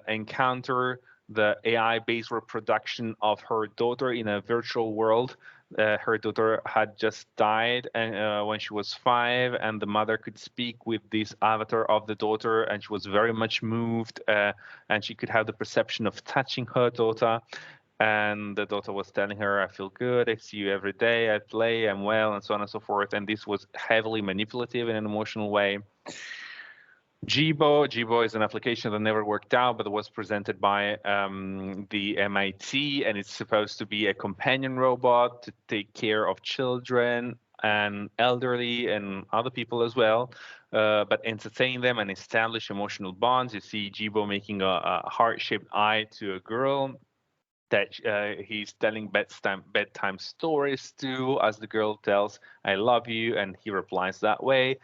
S5: encounter the AI-based reproduction of her daughter in a virtual world. Her daughter had just died when she was 5, and the mother could speak with this avatar of the daughter, and she was very much moved, and she could have the perception of touching her daughter. And the daughter was telling her, I feel good, I see you every day, I play, I'm well, and so on and so forth. And this was heavily manipulative in an emotional way. Jibo is an application that never worked out, but it was presented by the MIT, and it's supposed to be a companion robot to take care of children and elderly and other people as well, but entertain them and establish emotional bonds. You see Jibo making a heart-shaped eye to a girl that he's telling bedtime stories to, as the girl tells, I love you, and he replies that way.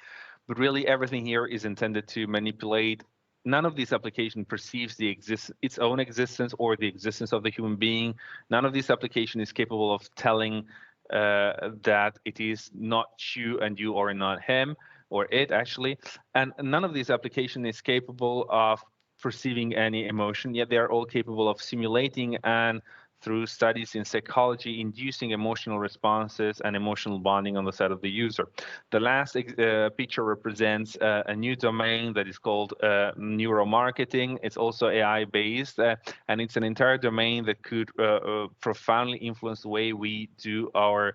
S5: But really, everything here is intended to manipulate. None of these applications perceives its own existence or the existence of the human being. None of these applications is capable of telling that it is not you and you are not him or it, actually. And none of these applications is capable of perceiving any emotion, yet they are all capable of simulating and, through studies in psychology, inducing emotional responses and emotional bonding on the side of the user. The last picture represents a new domain that is called neuromarketing. It's also AI-based, and it's an entire domain that could profoundly influence the way we do our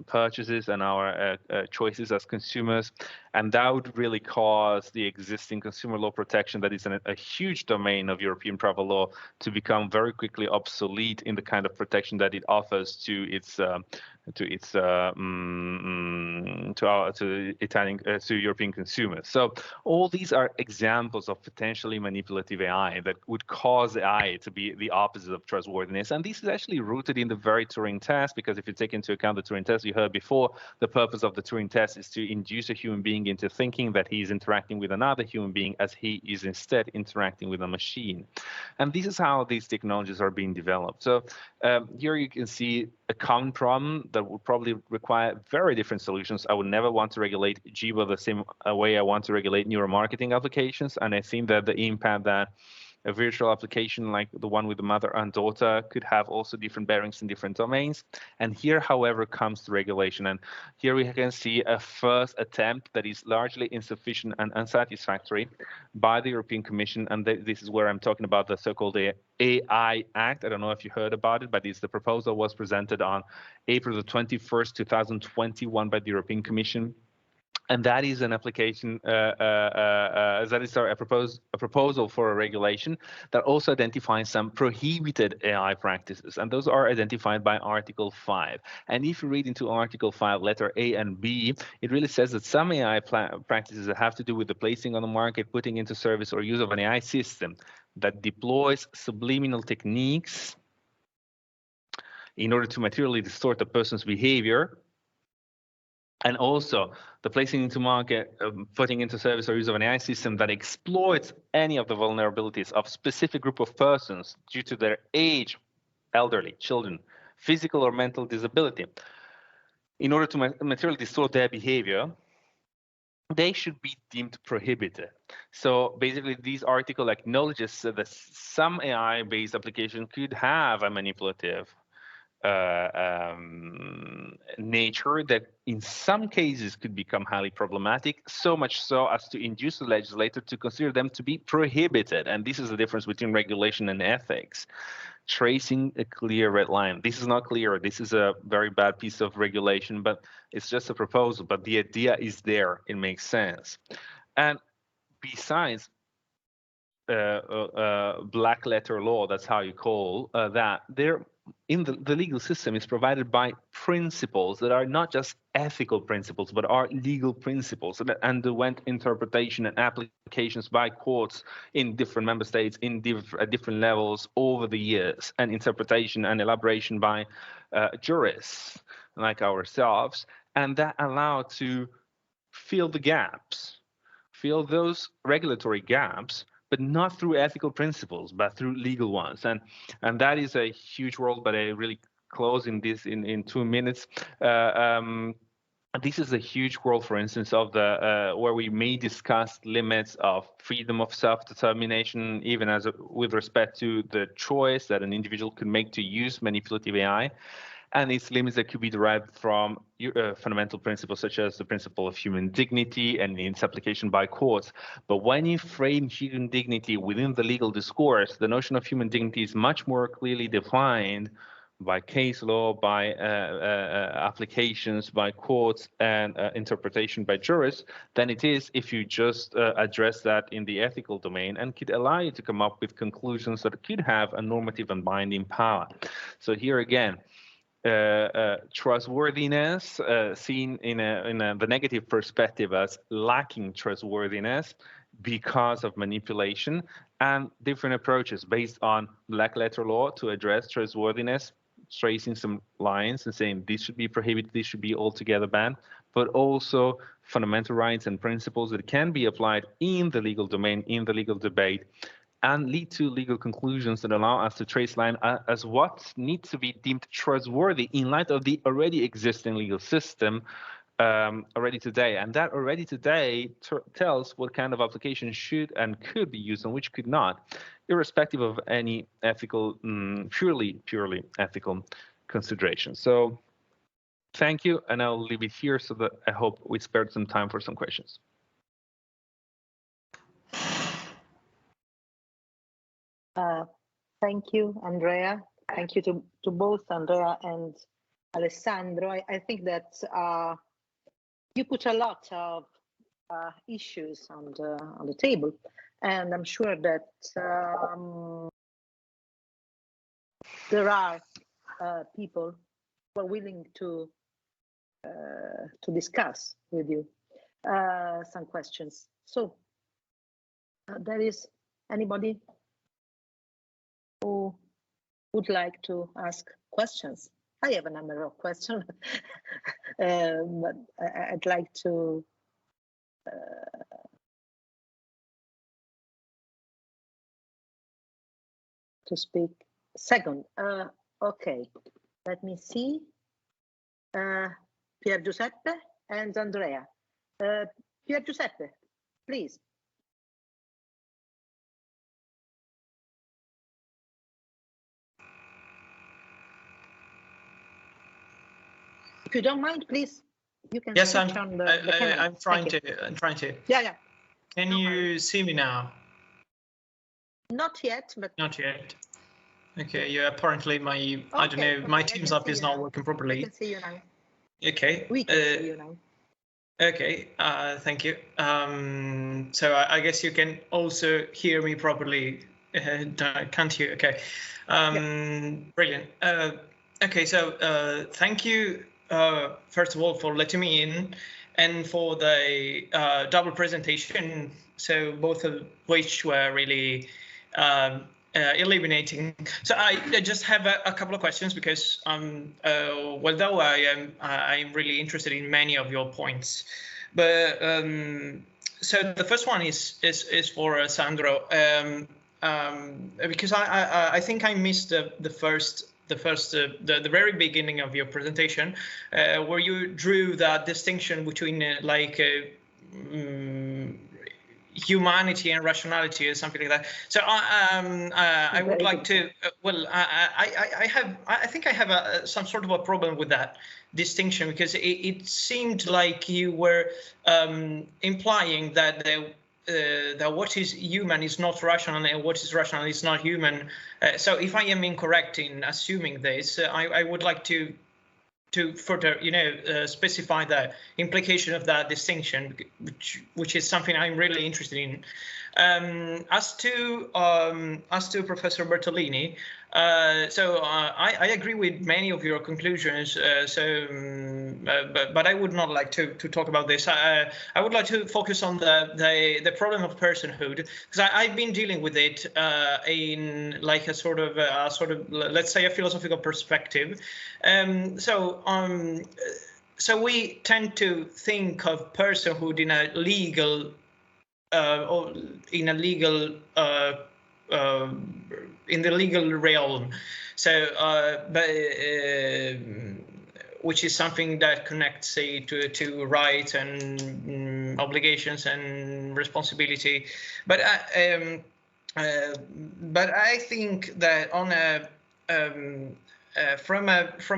S5: purchases and our choices as consumers. And that would really cause the existing consumer law protection that is a huge domain of European travel law to become very quickly obsolete in the kind of protection that it offers to European consumers. So all these are examples of potentially manipulative AI that would cause AI to be the opposite of trustworthiness. And this is actually rooted in the very Turing test, because if you take into account the Turing test, you heard before, the purpose of the Turing test is to induce a human being into thinking that he is interacting with another human being as he is instead interacting with a machine. And this is how these technologies are being developed. So here you can see a common problem that would probably require very different solutions. I would never want to regulate GBO the same way I want to regulate neuromarketing applications. And I think that the impact that a virtual application like the one with the mother and daughter could have also different bearings in different domains. And here, however, comes the regulation. And here we can see a first attempt that is largely insufficient and unsatisfactory by the European Commission. And this is where I'm talking about the so-called AI Act. I don't know if you heard about it, but the proposal was presented on April the 21st, 2021 by the European Commission. And that is an application, that is a proposal for a regulation that also identifies some prohibited AI practices. And those are identified by Article 5. And if you read into Article 5, letter A and B, it really says that some AI practices that have to do with the placing on the market, putting into service, or use of an AI system that deploys subliminal techniques in order to materially distort a person's behavior, and also the placing into market, putting into service or use of an AI system that exploits any of the vulnerabilities of specific group of persons due to their age, elderly, children, physical or mental disability, in order to materially distort their behavior, they should be deemed prohibited. So basically, this article acknowledges that some AI-based application could have a manipulative nature that in some cases could become highly problematic, so much so as to induce the legislator to consider them to be prohibited. And this is the difference between regulation and ethics. Tracing a clear red line. This is not clear. This is a very bad piece of regulation, but it's just a proposal. But the idea is there. It makes sense. And besides black letter law, that's how you call that, there in the legal system is provided by principles that are not just ethical principles, but are legal principles that underwent interpretation and applications by courts in different member states at different levels over the years, and interpretation and elaboration by jurists like ourselves, and that allow to fill the gaps, fill those regulatory gaps, but not through ethical principles, but through legal ones. And that is a huge world, but I really close in this in 2 minutes. This is a huge world, for instance, of the where we may discuss limits of freedom of self-determination, even with respect to the choice that an individual can make to use manipulative AI, and its limits that could be derived from fundamental principles such as the principle of human dignity and its application by courts. But when you frame human dignity within the legal discourse, the notion of human dignity is much more clearly defined by case law, by applications by courts, and interpretation by jurists than it is if you just address that in the ethical domain, and could allow you to come up with conclusions that could have a normative and binding power. So here again, trustworthiness seen in the negative perspective as lacking trustworthiness because of manipulation, and different approaches based on black letter law to address trustworthiness, tracing some lines and saying this should be prohibited, this should be altogether banned, but also fundamental rights and principles that can be applied in the legal domain, in the legal debate, and lead to legal conclusions that allow us to trace line as what needs to be deemed trustworthy in light of the already existing legal system already today. And that already today tells what kind of application should and could be used and which could not, irrespective of any ethical, purely ethical consideration. So thank you, and I'll leave it here so that I hope we spared some time for some questions.
S2: Thank you, Andrea. Thank you to both Andrea and Alessandro. I think that you put a lot of issues on the table, and I'm sure that there are people who are willing to discuss with you some questions. So there is anybody who would like to ask questions? I have a number of questions, but I'd like to speak second. Okay, let me see. Pier Giuseppe and Andrea. Pier Giuseppe, please. If you don't mind, please, you can switch on the camera.
S6: I'm trying to.
S2: Yeah.
S6: Can you see me now?
S2: Not yet, but
S6: not yet. Okay, yeah. Apparently,
S2: okay,
S6: I don't know. My Teams app is not working properly.
S2: I can see you now.
S6: Okay.
S2: We can see you now.
S6: Okay. Thank you. So I guess you can also hear me properly, can't you? Okay. Brilliant. Okay. So thank you. First of all, for letting me in, and for the double presentation. So both of which were really illuminating. So I just have a couple of questions because although I'm really interested in many of your points, but so the first one is for Sandro, because I think I missed the very beginning of your presentation, where you drew that distinction between humanity and rationality or something like that. So I would like to. I think I have some sort of a problem with that distinction, because it seemed like you were implying that that what is human is not rational and what is rational is not human. So if I am incorrect in assuming this, I would like to further, specify the implication of that distinction, which is something I'm really interested in. As to Professor Bertolini, so I agree with many of your conclusions. But I would not like to talk about this. I would like to focus on the problem of personhood, because I've been dealing with it in like a sort of let's say a philosophical perspective. So we tend to think of personhood in a legal in the legal realm, so which is something that connects, say, to rights and obligations and responsibility. But I think that on a from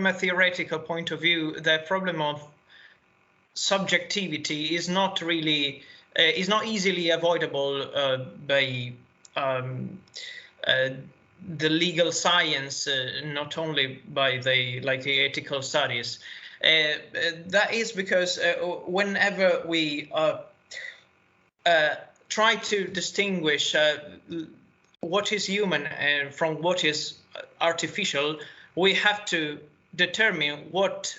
S6: a theoretical point of view, the problem of subjectivity is not really is not easily avoidable by the legal science, not only by the ethical studies. That is because whenever we try to distinguish what is human from what is artificial, we have to determine what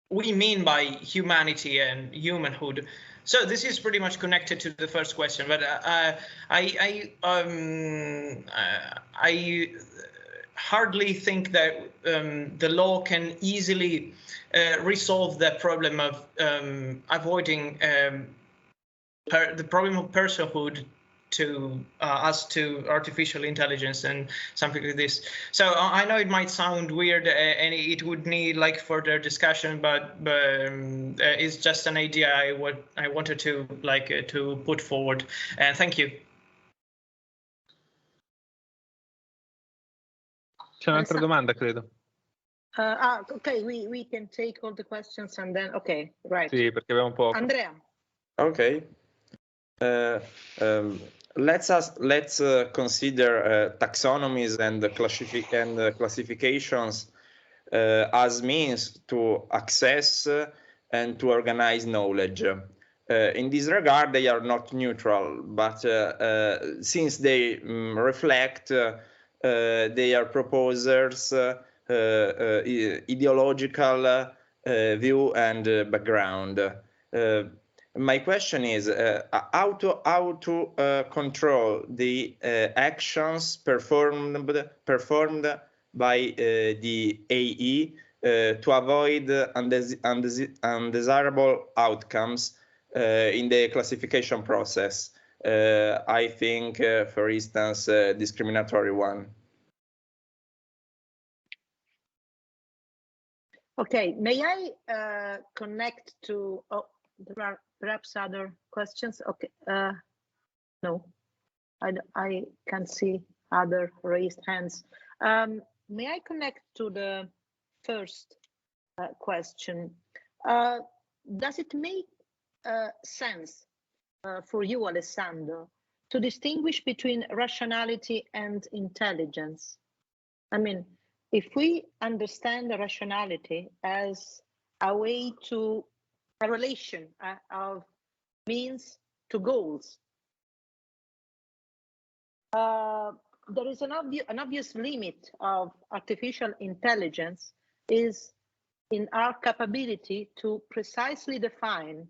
S6: we mean by humanity and humanhood. So this is pretty much connected to the first question, but I hardly think that the law can easily resolve the problem of avoiding the problem of personhood to as to artificial intelligence and something like this. So I know it might sound weird and it would need like further discussion, but it's just an idea I wanted to to put forward. And thank you.
S5: C'è un'altra domanda, credo.
S2: Okay, we can take all the questions and then right.
S5: Sì, perché abbiamo poco.
S2: Andrea.
S4: Okay. Let's consider taxonomies and classifications as means to access and to organize knowledge. In this regard, they are not neutral, but since they reflect their proposers' ideological view and background. My question is how to control the actions performed by the AE to avoid undesirable outcomes in the classification process. I think, for instance, discriminatory one.
S2: Okay, may I connect to, oh, there are perhaps other questions. Okay, no, I can see other raised hands. May I connect to the first question? Does it make sense for you, Alessandro, to distinguish between rationality and intelligence? I mean, if we understand the rationality as a way to a relation of means to goals, there is an obvious limit of artificial intelligence is in our capability to precisely define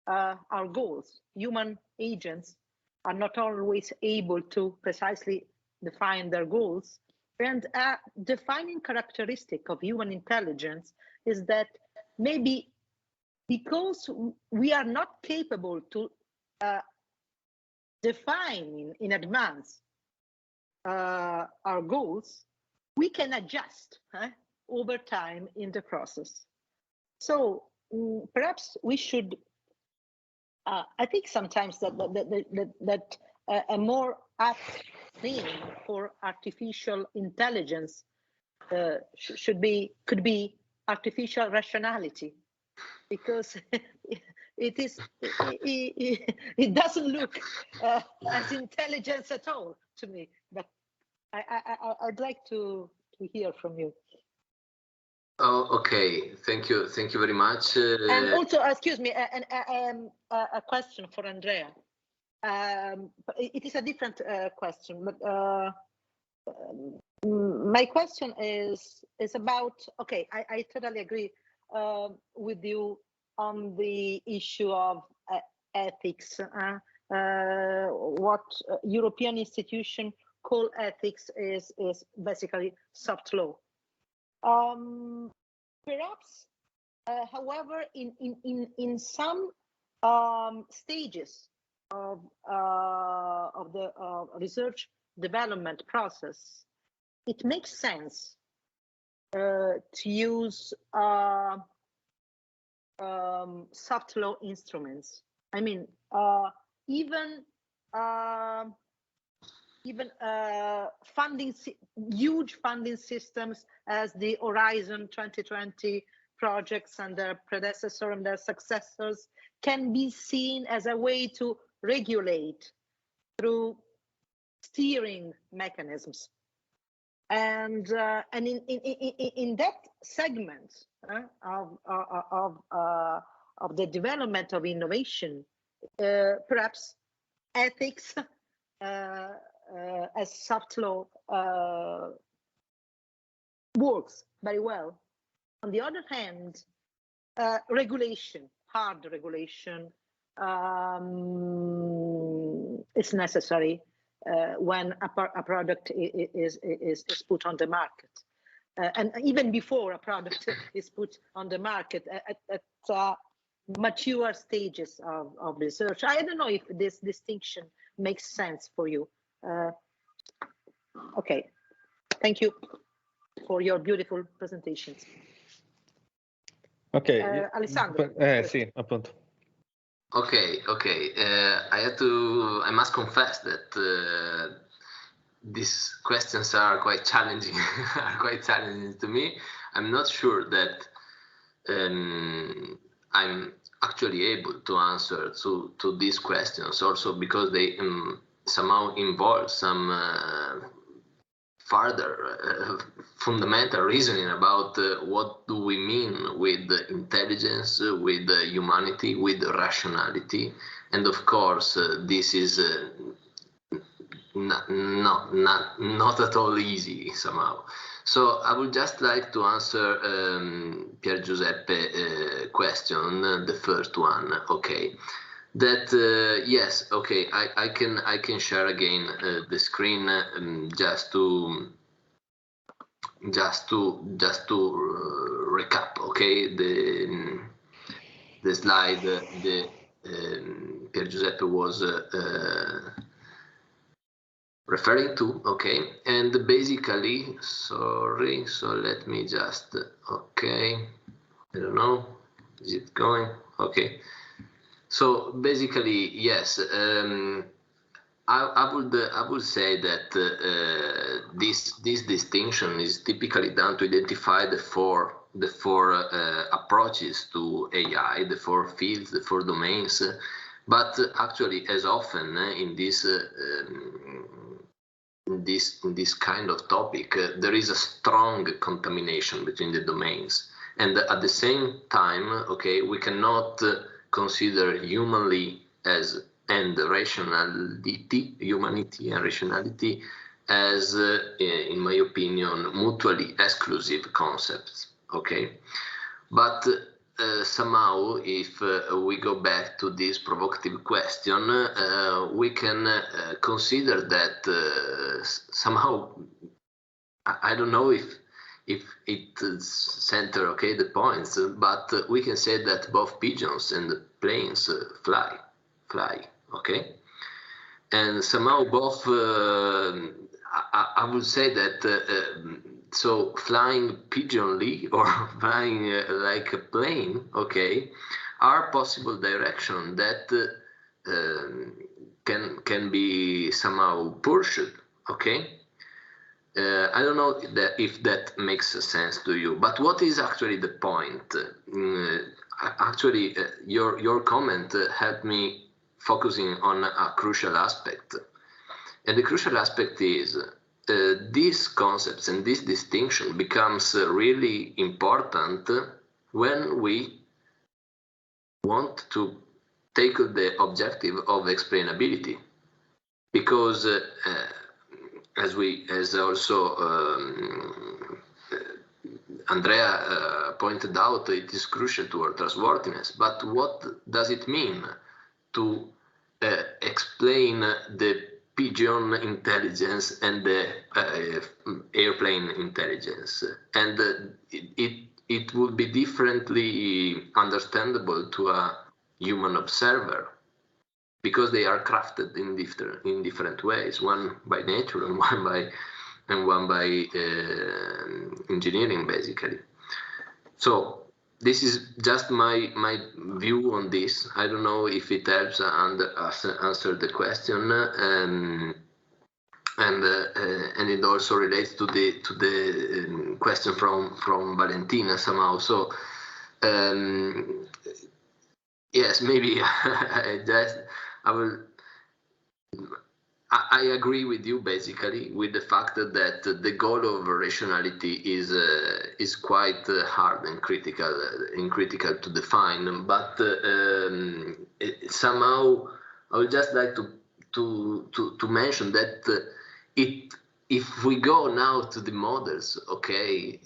S2: our goals. Human agents are not always able to precisely define their goals. And a defining characteristic of human intelligence is that maybe because we are not capable to define in advance our goals, we can adjust over time in the process. So perhaps we should, I think sometimes that a more apt name for artificial intelligence could be artificial rationality, because it doesn't look as intelligence at all to me. But I'd like to hear from you.
S3: Oh, okay. Thank you very much.
S2: And also, excuse me, a question for Andrea. It is a different question, but my question is about, okay, I totally agree with you on the issue of ethics. What European institutions call ethics is basically soft law. Perhaps, however, in some stages of the research development process, it makes sense to use soft law instruments. I mean, even huge funding systems as the Horizon 2020 projects and their predecessor and their successors can be seen as a way to regulate through steering mechanisms. And in that segment of the development of innovation, perhaps ethics as soft law works very well. On the other hand, regulation, hard regulation, is necessary when a product is put on the market. And even before a product is put on the market at mature stages of research. I don't know if this distinction makes sense for you. Okay, thank you for your beautiful presentations.
S7: Ok,
S2: Alessandro.
S7: sì, appunto.
S3: Okay. I must confess that these questions are quite challenging, to me. I'm not sure that I'm actually able to answer to these questions, also because they somehow involve some further fundamental reasoning about what do we mean with intelligence, with humanity, with rationality, and of course this is not at all easy somehow. So I would just like to answer Pier Giuseppe question, the first one. Okay. That yes, okay, I can share again the screen just to recap. Okay, the slide Pier Giuseppe was referring to, okay? And basically, sorry, so let me just, okay, I don't know, is it going? Okay. So basically, yes, I would say that this distinction is typically done to identify the four approaches to AI, the four fields, the four domains. But actually, as often in this kind of topic, there is a strong contamination between the domains, and at the same time, okay, we cannot consider humanity and rationality as, in my opinion, mutually exclusive concepts. Okay, but somehow, if we go back to this provocative question, we can consider that somehow, I don't know if it center, okay, the points, but we can say that both pigeons and planes fly, okay, and somehow both. I would say that so flying pigeonly or flying like a plane, okay, are possible direction that can be somehow pursued, okay. I don't know if that makes sense to you, but what is actually the point? Actually, your comment helped me focusing on a crucial aspect, and the crucial aspect is these concepts and this distinction becomes really important when we want to take the objective of explainability, because as also Andrea pointed out, it is crucial to our trustworthiness. But what does it mean to explain the pigeon intelligence and the airplane intelligence? And it would be differently understandable to a human observer, because they are crafted in different ways, one by nature and one by engineering, basically. So this is just my view on this. I don't know if it helps answer the question, and it also relates to the question from Valentina somehow. So yes, maybe I agree with you, basically, with the fact that the goal of rationality is quite hard and critical to define. But somehow I would just like to mention that if we go now to the models, okay,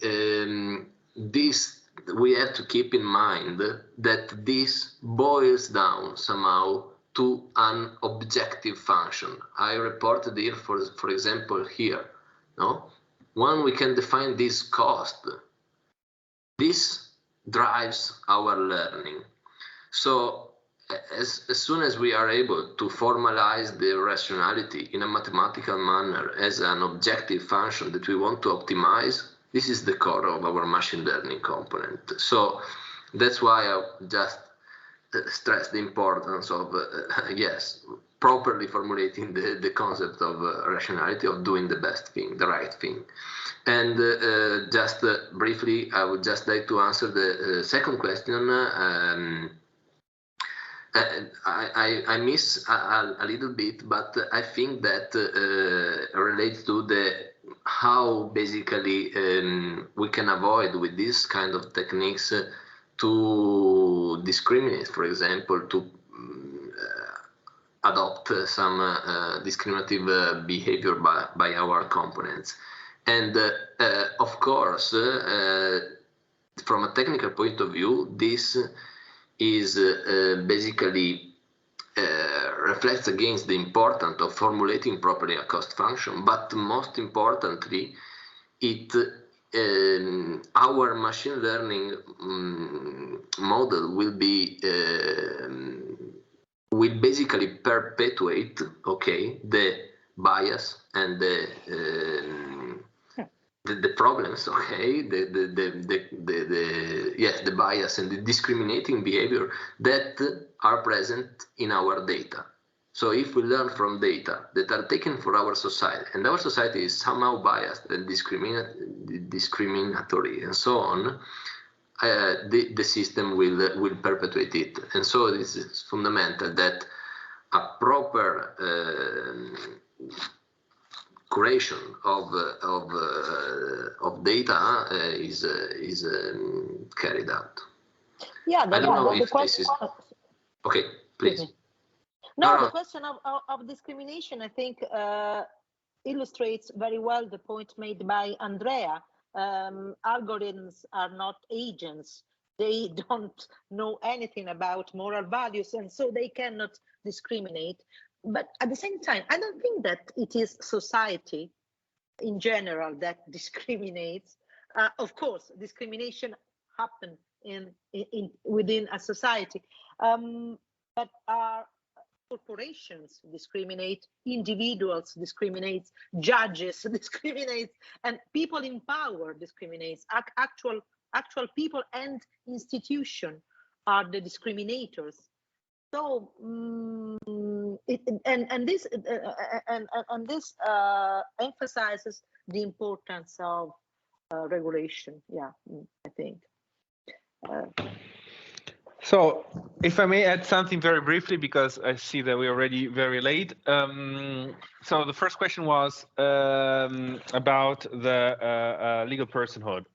S3: we have to keep in mind that this boils down somehow to an objective function. I reported here, for example, here, no? When we can define this cost, this drives our learning. So as soon as we are able to formalize the rationality in a mathematical manner as an objective function that we want to optimize, this is the core of our machine learning component. So that's why I just stress the importance of, yes, properly formulating the concept of rationality, of doing the best thing, the right thing. And just briefly, I would just like to answer the second question. I miss a little bit, but I think that relates to how basically we can avoid with this kind of techniques to discriminate, for example, to adopt some discriminative behavior by our components. And of course, from a technical point of view, this is basically reflects against the importance of formulating properly a cost function, but most importantly, our machine learning model will basically perpetuate, okay, the bias and the problems, okay, the bias and the discriminating behavior that are present in our data. So if we learn from data that are taken for our society, and our society is somehow biased and discriminatory and so on, the system will perpetuate it. And so this is fundamental that a proper curation of data is carried out.
S2: Yeah,
S3: I don't know if this is okay. Please.
S2: No, the question of discrimination, I think, illustrates very well the point made by Andrea. Algorithms are not agents. They don't know anything about moral values, and so they cannot discriminate. But at the same time, I don't think that it is society in general that discriminates. Of course, discrimination happens within a society, but our corporations discriminate, individuals discriminate, judges discriminate, and people in power discriminate. Actual people and institutions are the discriminators. So this emphasizes the importance of regulation. Yeah, I think.
S5: So, if I may add something very briefly, because I see that we're already very late. So the first question was about the legal personhood.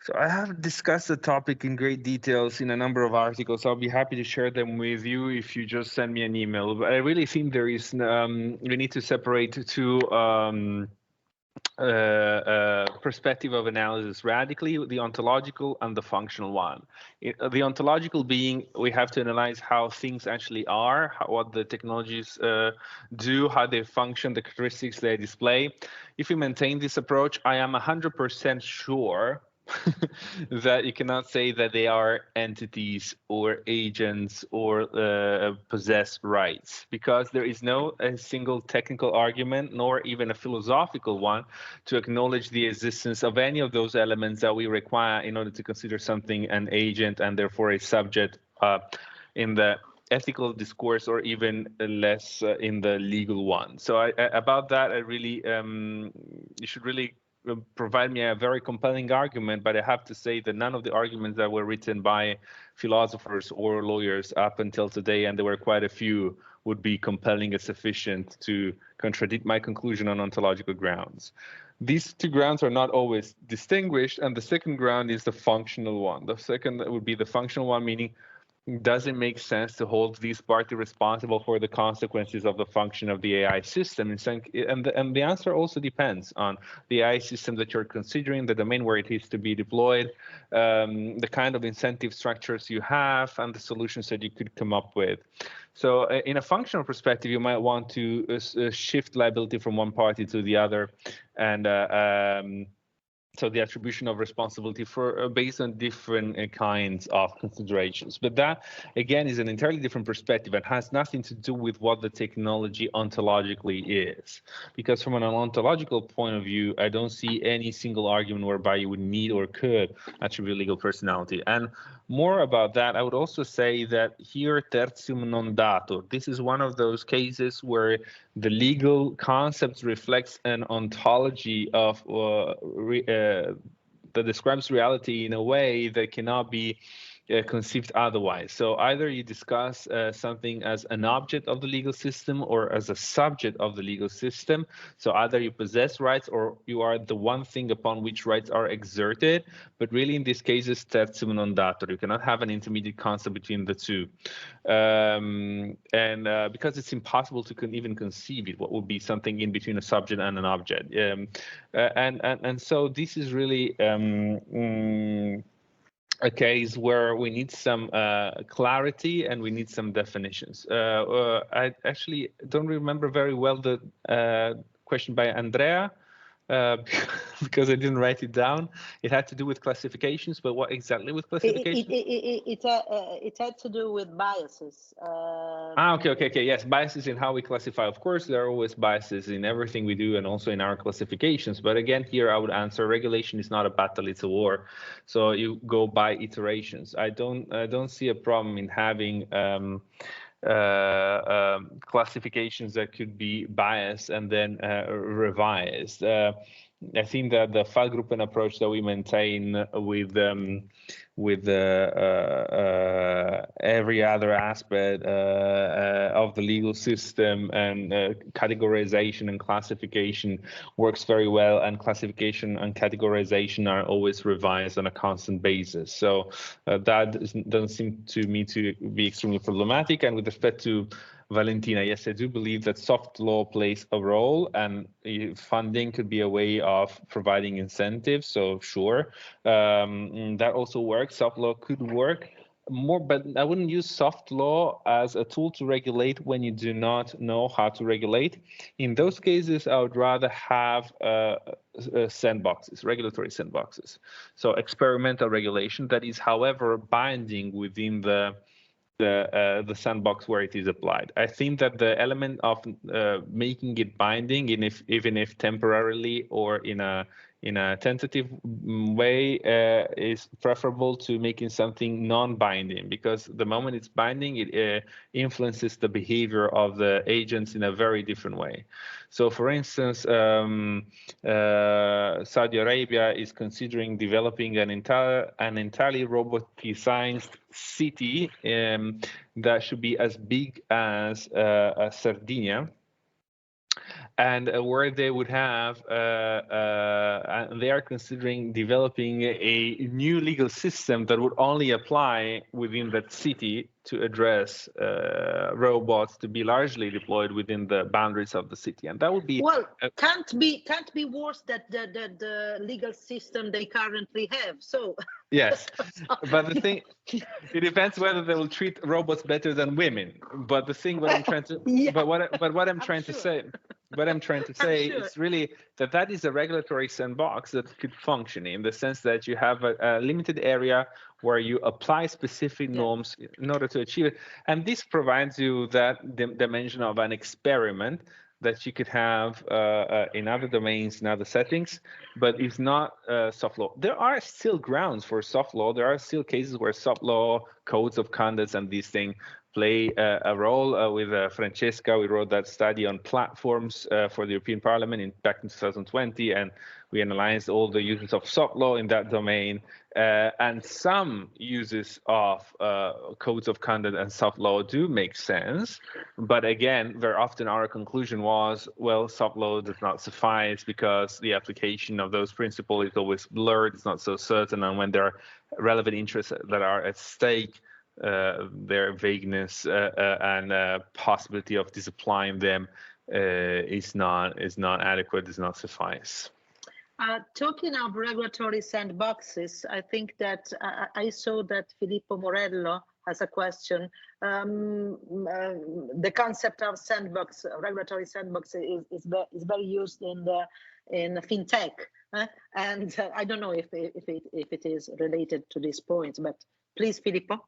S5: So I have discussed the topic in great details in a number of articles. I'll be happy to share them with you if you just send me an email. But I really think there is we need to separate two perspective of analysis radically, the ontological and the functional one. The ontological being, we have to analyze how things actually are, what the technologies do, how they function, the characteristics they display. If we maintain this approach, I am 100% sure that you cannot say that they are entities or agents or possess rights, because there is no single technical argument nor even a philosophical one to acknowledge the existence of any of those elements that we require in order to consider something an agent and therefore a subject in the ethical discourse, or even less in the legal one. So about that, I really you should really provide me a very compelling argument, but I have to say that none of the arguments that were written by philosophers or lawyers up until today, and there were quite a few, would be compelling and sufficient to contradict my conclusion on ontological grounds. These two grounds are not always distinguished, and the second ground is the functional one. The second would be the functional one, meaning, does it make sense to hold these parties responsible for the consequences of the function of the AI system? And the answer also depends on the AI system that you're considering, the domain where it is to be deployed, the kind of incentive structures you have, and the solutions that you could come up with. So in a functional perspective, you might want to shift liability from one party to the other, and so the attribution of responsibility for based on different kinds of considerations. But that, again, is an entirely different perspective and has nothing to do with what the technology ontologically is. Because from an ontological point of view, I don't see any single argument whereby you would need or could attribute legal personality. And more about that, I would also say that here, tertium non datur. This is one of those cases where the legal concept reflects an ontology of that describes reality in a way that cannot be conceived otherwise. So either you discuss something as an object of the legal system or as a subject of the legal system. So either you possess rights or you are the one thing upon which rights are exerted. But really, in these cases, tertium non datur. You cannot have an intermediate concept between the two. Because it's impossible to even conceive it, what would be something in between a subject and an object. And so this is really a case where we need some clarity and we need some definitions. I actually don't remember very well the question by Andrea. because I didn't write it down. It had to do with classifications, but what exactly with classifications?
S2: It had to do with biases.
S5: Okay. Yes, biases in how we classify. Of course, there are always biases in everything we do and also in our classifications. But again, here I would answer: regulation is not a battle; it's a war. So you go by iterations. I don't see a problem in having classifications that could be biased and then revised. I think that the Fallgruppen approach that we maintain with every other aspect of the legal system and categorization and classification works very well, and classification and categorization are always revised on a constant basis. So that doesn't seem to me to be extremely problematic. And with respect to Valentina, yes, I do believe that soft law plays a role, and funding could be a way of providing incentives. So sure, that also works. Soft law could work more, but I wouldn't use soft law as a tool to regulate when you do not know how to regulate. In those cases, I would rather have sandboxes, regulatory sandboxes. So experimental regulation that is, however, binding within the sandbox where it is applied. I think that the element of making it binding, even if temporarily or in a tentative way, is preferable to making something non-binding, because the moment it's binding, it influences the behavior of the agents in a very different way. So, for instance, Saudi Arabia is considering developing an entirely robot-designed city that should be as big as Sardinia, and where they would have, they are considering developing a new legal system that would only apply within that city to address robots to be largely deployed within the boundaries of the city, and that would be
S2: can't be worse than the legal system they currently have. So
S5: yes, but the thing, it depends whether they will treat robots better than women. But the thing, what I'm trying to, what I'm trying to say. What I'm trying to say is really that is a regulatory sandbox that could function in the sense that you have a limited area where you apply specific norms in order to achieve it. And this provides you that dimension of an experiment that you could have in other domains, in other settings, but it's not soft law. There are still grounds for soft law. There are still cases where soft law, codes of conduct and these things play a role. With Francesca, we wrote that study on platforms for the European Parliament back in 2020, and we analyzed all the uses of soft law in that domain, and some uses of codes of conduct and soft law do make sense. But again, very often our conclusion was, well, soft law does not suffice because the application of those principles is always blurred, it's not so certain, and when there are relevant interests that are at stake, their vagueness and possibility of disapplying them is not adequate, does not suffice.
S2: Talking of regulatory sandboxes, I think that I saw that Filippo Morello has a question. The concept of sandbox, regulatory sandbox, is very used in fintech, and I don't know if it is related to this point, but please, Filippo.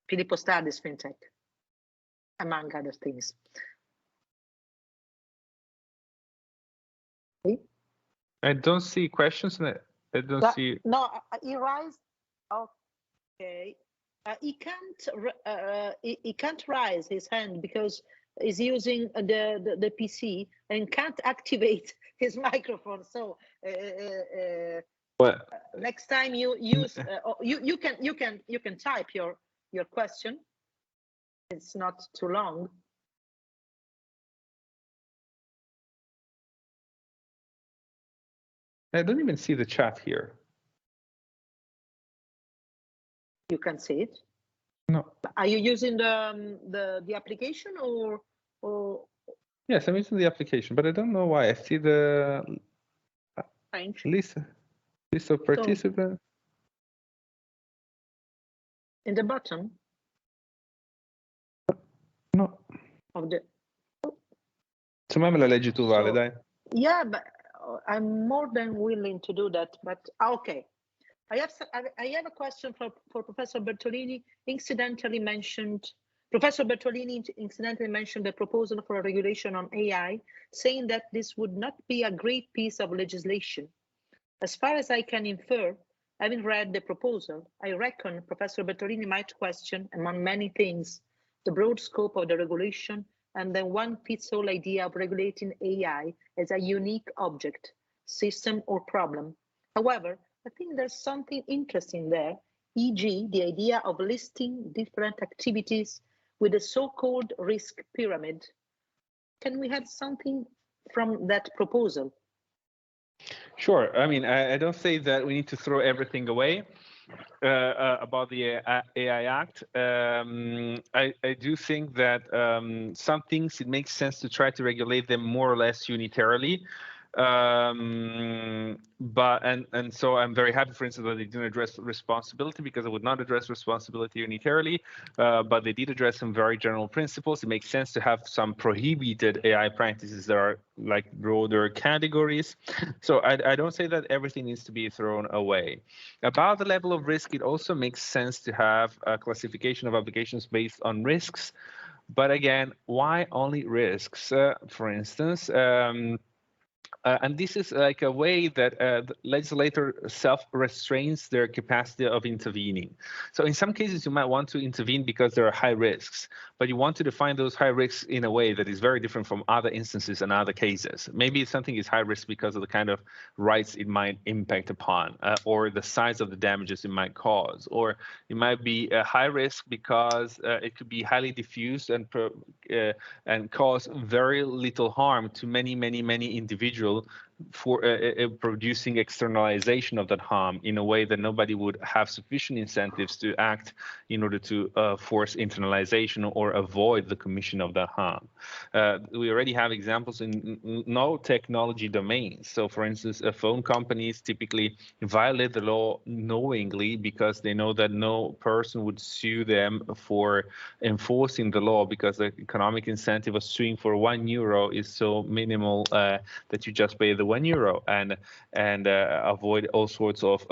S2: Filippo studies fintech, among other things.
S5: I don't see questions. I don't see.
S2: No, he raised. Okay, he can't raise his hand because he's using the PC and can't activate his microphone. So next time you use you can type your question. It's not too long.
S5: I don't even see the chat here.
S2: You can see it.
S5: No.
S2: Are you using the application or?
S5: Yes, I'm using the application, but I don't know why. I see the list of participants.
S2: In the bottom?
S5: No.
S2: Of the.
S5: Insomma, me la leggi tu, Vale, dai.
S2: Yeah, but I'm more than willing to do that. But okay, I have a question for Professor Bertolini. Professor Bertolini incidentally mentioned the proposal for a regulation on AI, saying that this would not be a great piece of legislation. As far as I can infer, having read the proposal, I reckon Professor Bertolini might question, among many things, the broad scope of the regulation and the one-fits-all idea of regulating AI as a unique object, system, or problem. However, I think there's something interesting there, e.g., the idea of listing different activities with a so-called risk pyramid. Can we have something from that proposal?
S5: Sure. I mean, I don't say that we need to throw everything away about the AI Act. I do think that some things, it makes sense to try to regulate them more or less unitarily. So I'm very happy, for instance, that they didn't address responsibility, because I would not address responsibility unitarily, but they did address some very general principles. It makes sense to have some prohibited AI practices that are like broader categories. So I don't say that everything needs to be thrown away. About the level of risk, it also makes sense to have a classification of applications based on risks. But again, why only risks? For instance, and this is like a way that the legislator self-restrains their capacity of intervening. So in some cases, you might want to intervene because there are high risks, but you want to define those high risks in a way that is very different from other instances and other cases. Maybe something is high risk because of the kind of rights it might impact upon, or the size of the damages it might cause, or it might be a high risk because it could be highly diffused and cause very little harm to many individuals for producing externalization of that harm in a way that nobody would have sufficient incentives to act in order to force internalization or avoid the commission of that harm. We already have examples in no technology domains. So for instance, phone companies typically violate the law knowingly because they know that no person would sue them for enforcing the law, because the economic incentive of suing for €1 is so minimal that you just pay the €1 and avoid all sorts of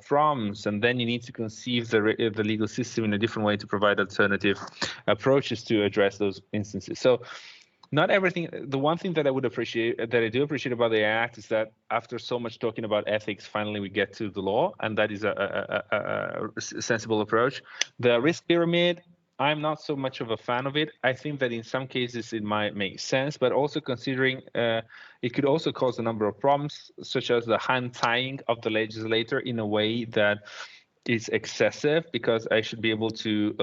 S5: problems. And then you need to conceive the legal system in a different way to provide alternative approaches to address those instances. So not everything. The one thing that I do appreciate about the Act is that after so much talking about ethics, finally we get to the law, and that is a sensible approach. The risk pyramid, I'm not so much of a fan of it. I think that in some cases it might make sense, but also considering it could also cause a number of problems, such as the hand tying of the legislator in a way that is excessive, because I should be able to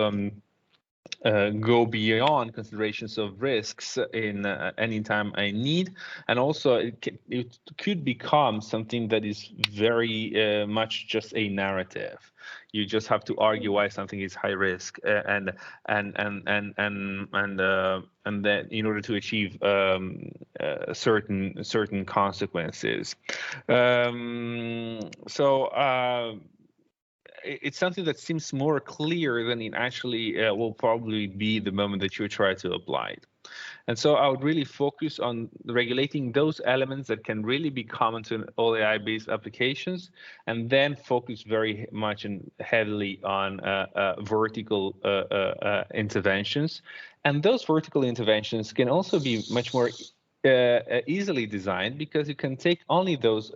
S5: go beyond considerations of risks in any time I need. And also it could become something that is very much just a narrative. You just have to argue why something is high risk, and then in order to achieve certain consequences. It's something that seems more clear than it actually will probably be the moment that you try to apply it. And so I would really focus on regulating those elements that can really be common to all AI-based applications, and then focus very much and heavily on vertical interventions. And those vertical interventions can also be much more easily designed, because you can take only those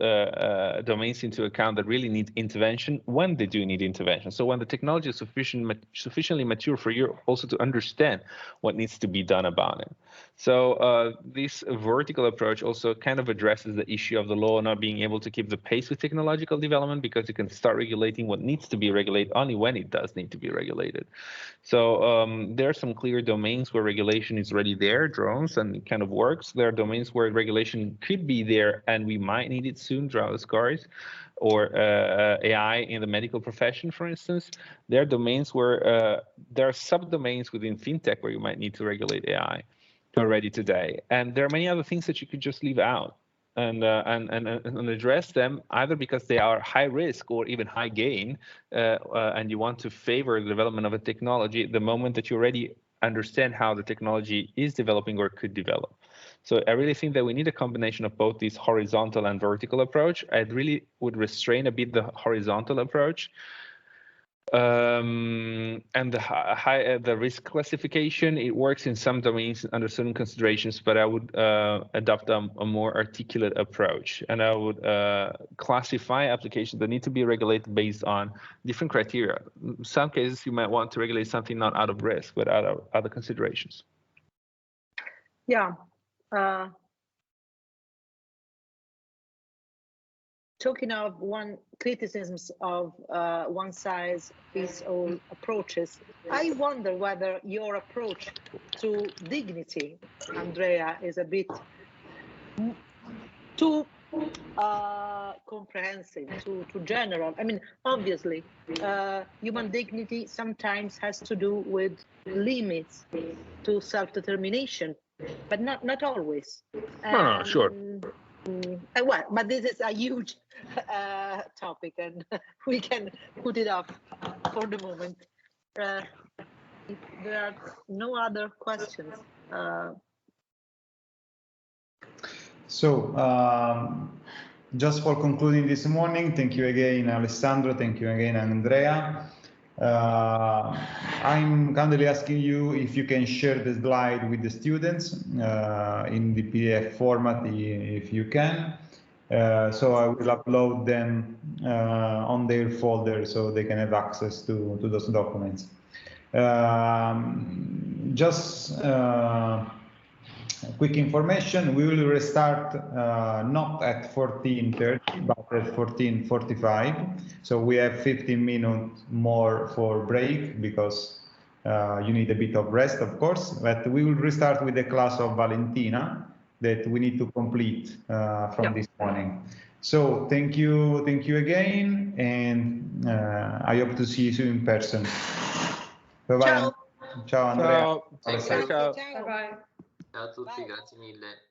S5: domains into account that really need intervention when they do need intervention. So when the technology is sufficiently mature for you also to understand what needs to be done about it. So this vertical approach also kind of addresses the issue of the law not being able to keep the pace with technological development, because you can start regulating what needs to be regulated only when it does need to be regulated. So there are some clear domains where regulation is already there, drones, and it kind of works. There are domains where regulation could be there and we might need it soon, driverless cars, or AI in the medical profession, for instance. There are domains where there are subdomains within fintech where you might need to regulate AI already today. And there are many other things that you could just leave out and address them, either because they are high risk or even high gain, and you want to favor the development of a technology the moment that you already understand how the technology is developing or could develop. So I really think that we need a combination of both this horizontal and vertical approach. I really would restrain a bit the horizontal approach. And the risk classification, it works in some domains under certain considerations, but I would adopt a more articulate approach, and I would classify applications that need to be regulated based on different criteria. In some cases, you might want to regulate something not out of risk, but out of other considerations.
S2: Yeah. Talking of criticisms of one-size-fits-all approaches, I wonder whether your approach to dignity, Andrea, is a bit too comprehensive, too general. I mean, obviously, human dignity sometimes has to do with limits to self-determination, but not always.
S5: No, sure.
S2: Well, but this is a huge topic, and we can put it off for the moment. If there are no other questions.
S1: Just for concluding this morning, thank you again, Alessandro. Thank you again, Andrea. I'm kindly asking you if you can share the slide with the students in the PDF format, if you can. So I will upload them on their folder so they can have access to those documents. Just quick information, we will restart not at 14:30 but at 14:45, so we have 15 minutes more for break because you need a bit of rest, of course, but we will restart with the class of Valentina that we need to complete from this morning. So thank you again, and I hope to see you soon in person. Bye bye.
S2: Ciao.
S1: Ciao Andrea.
S3: Ciao.
S5: Ciao.
S3: Ciao a tutti, grazie mille.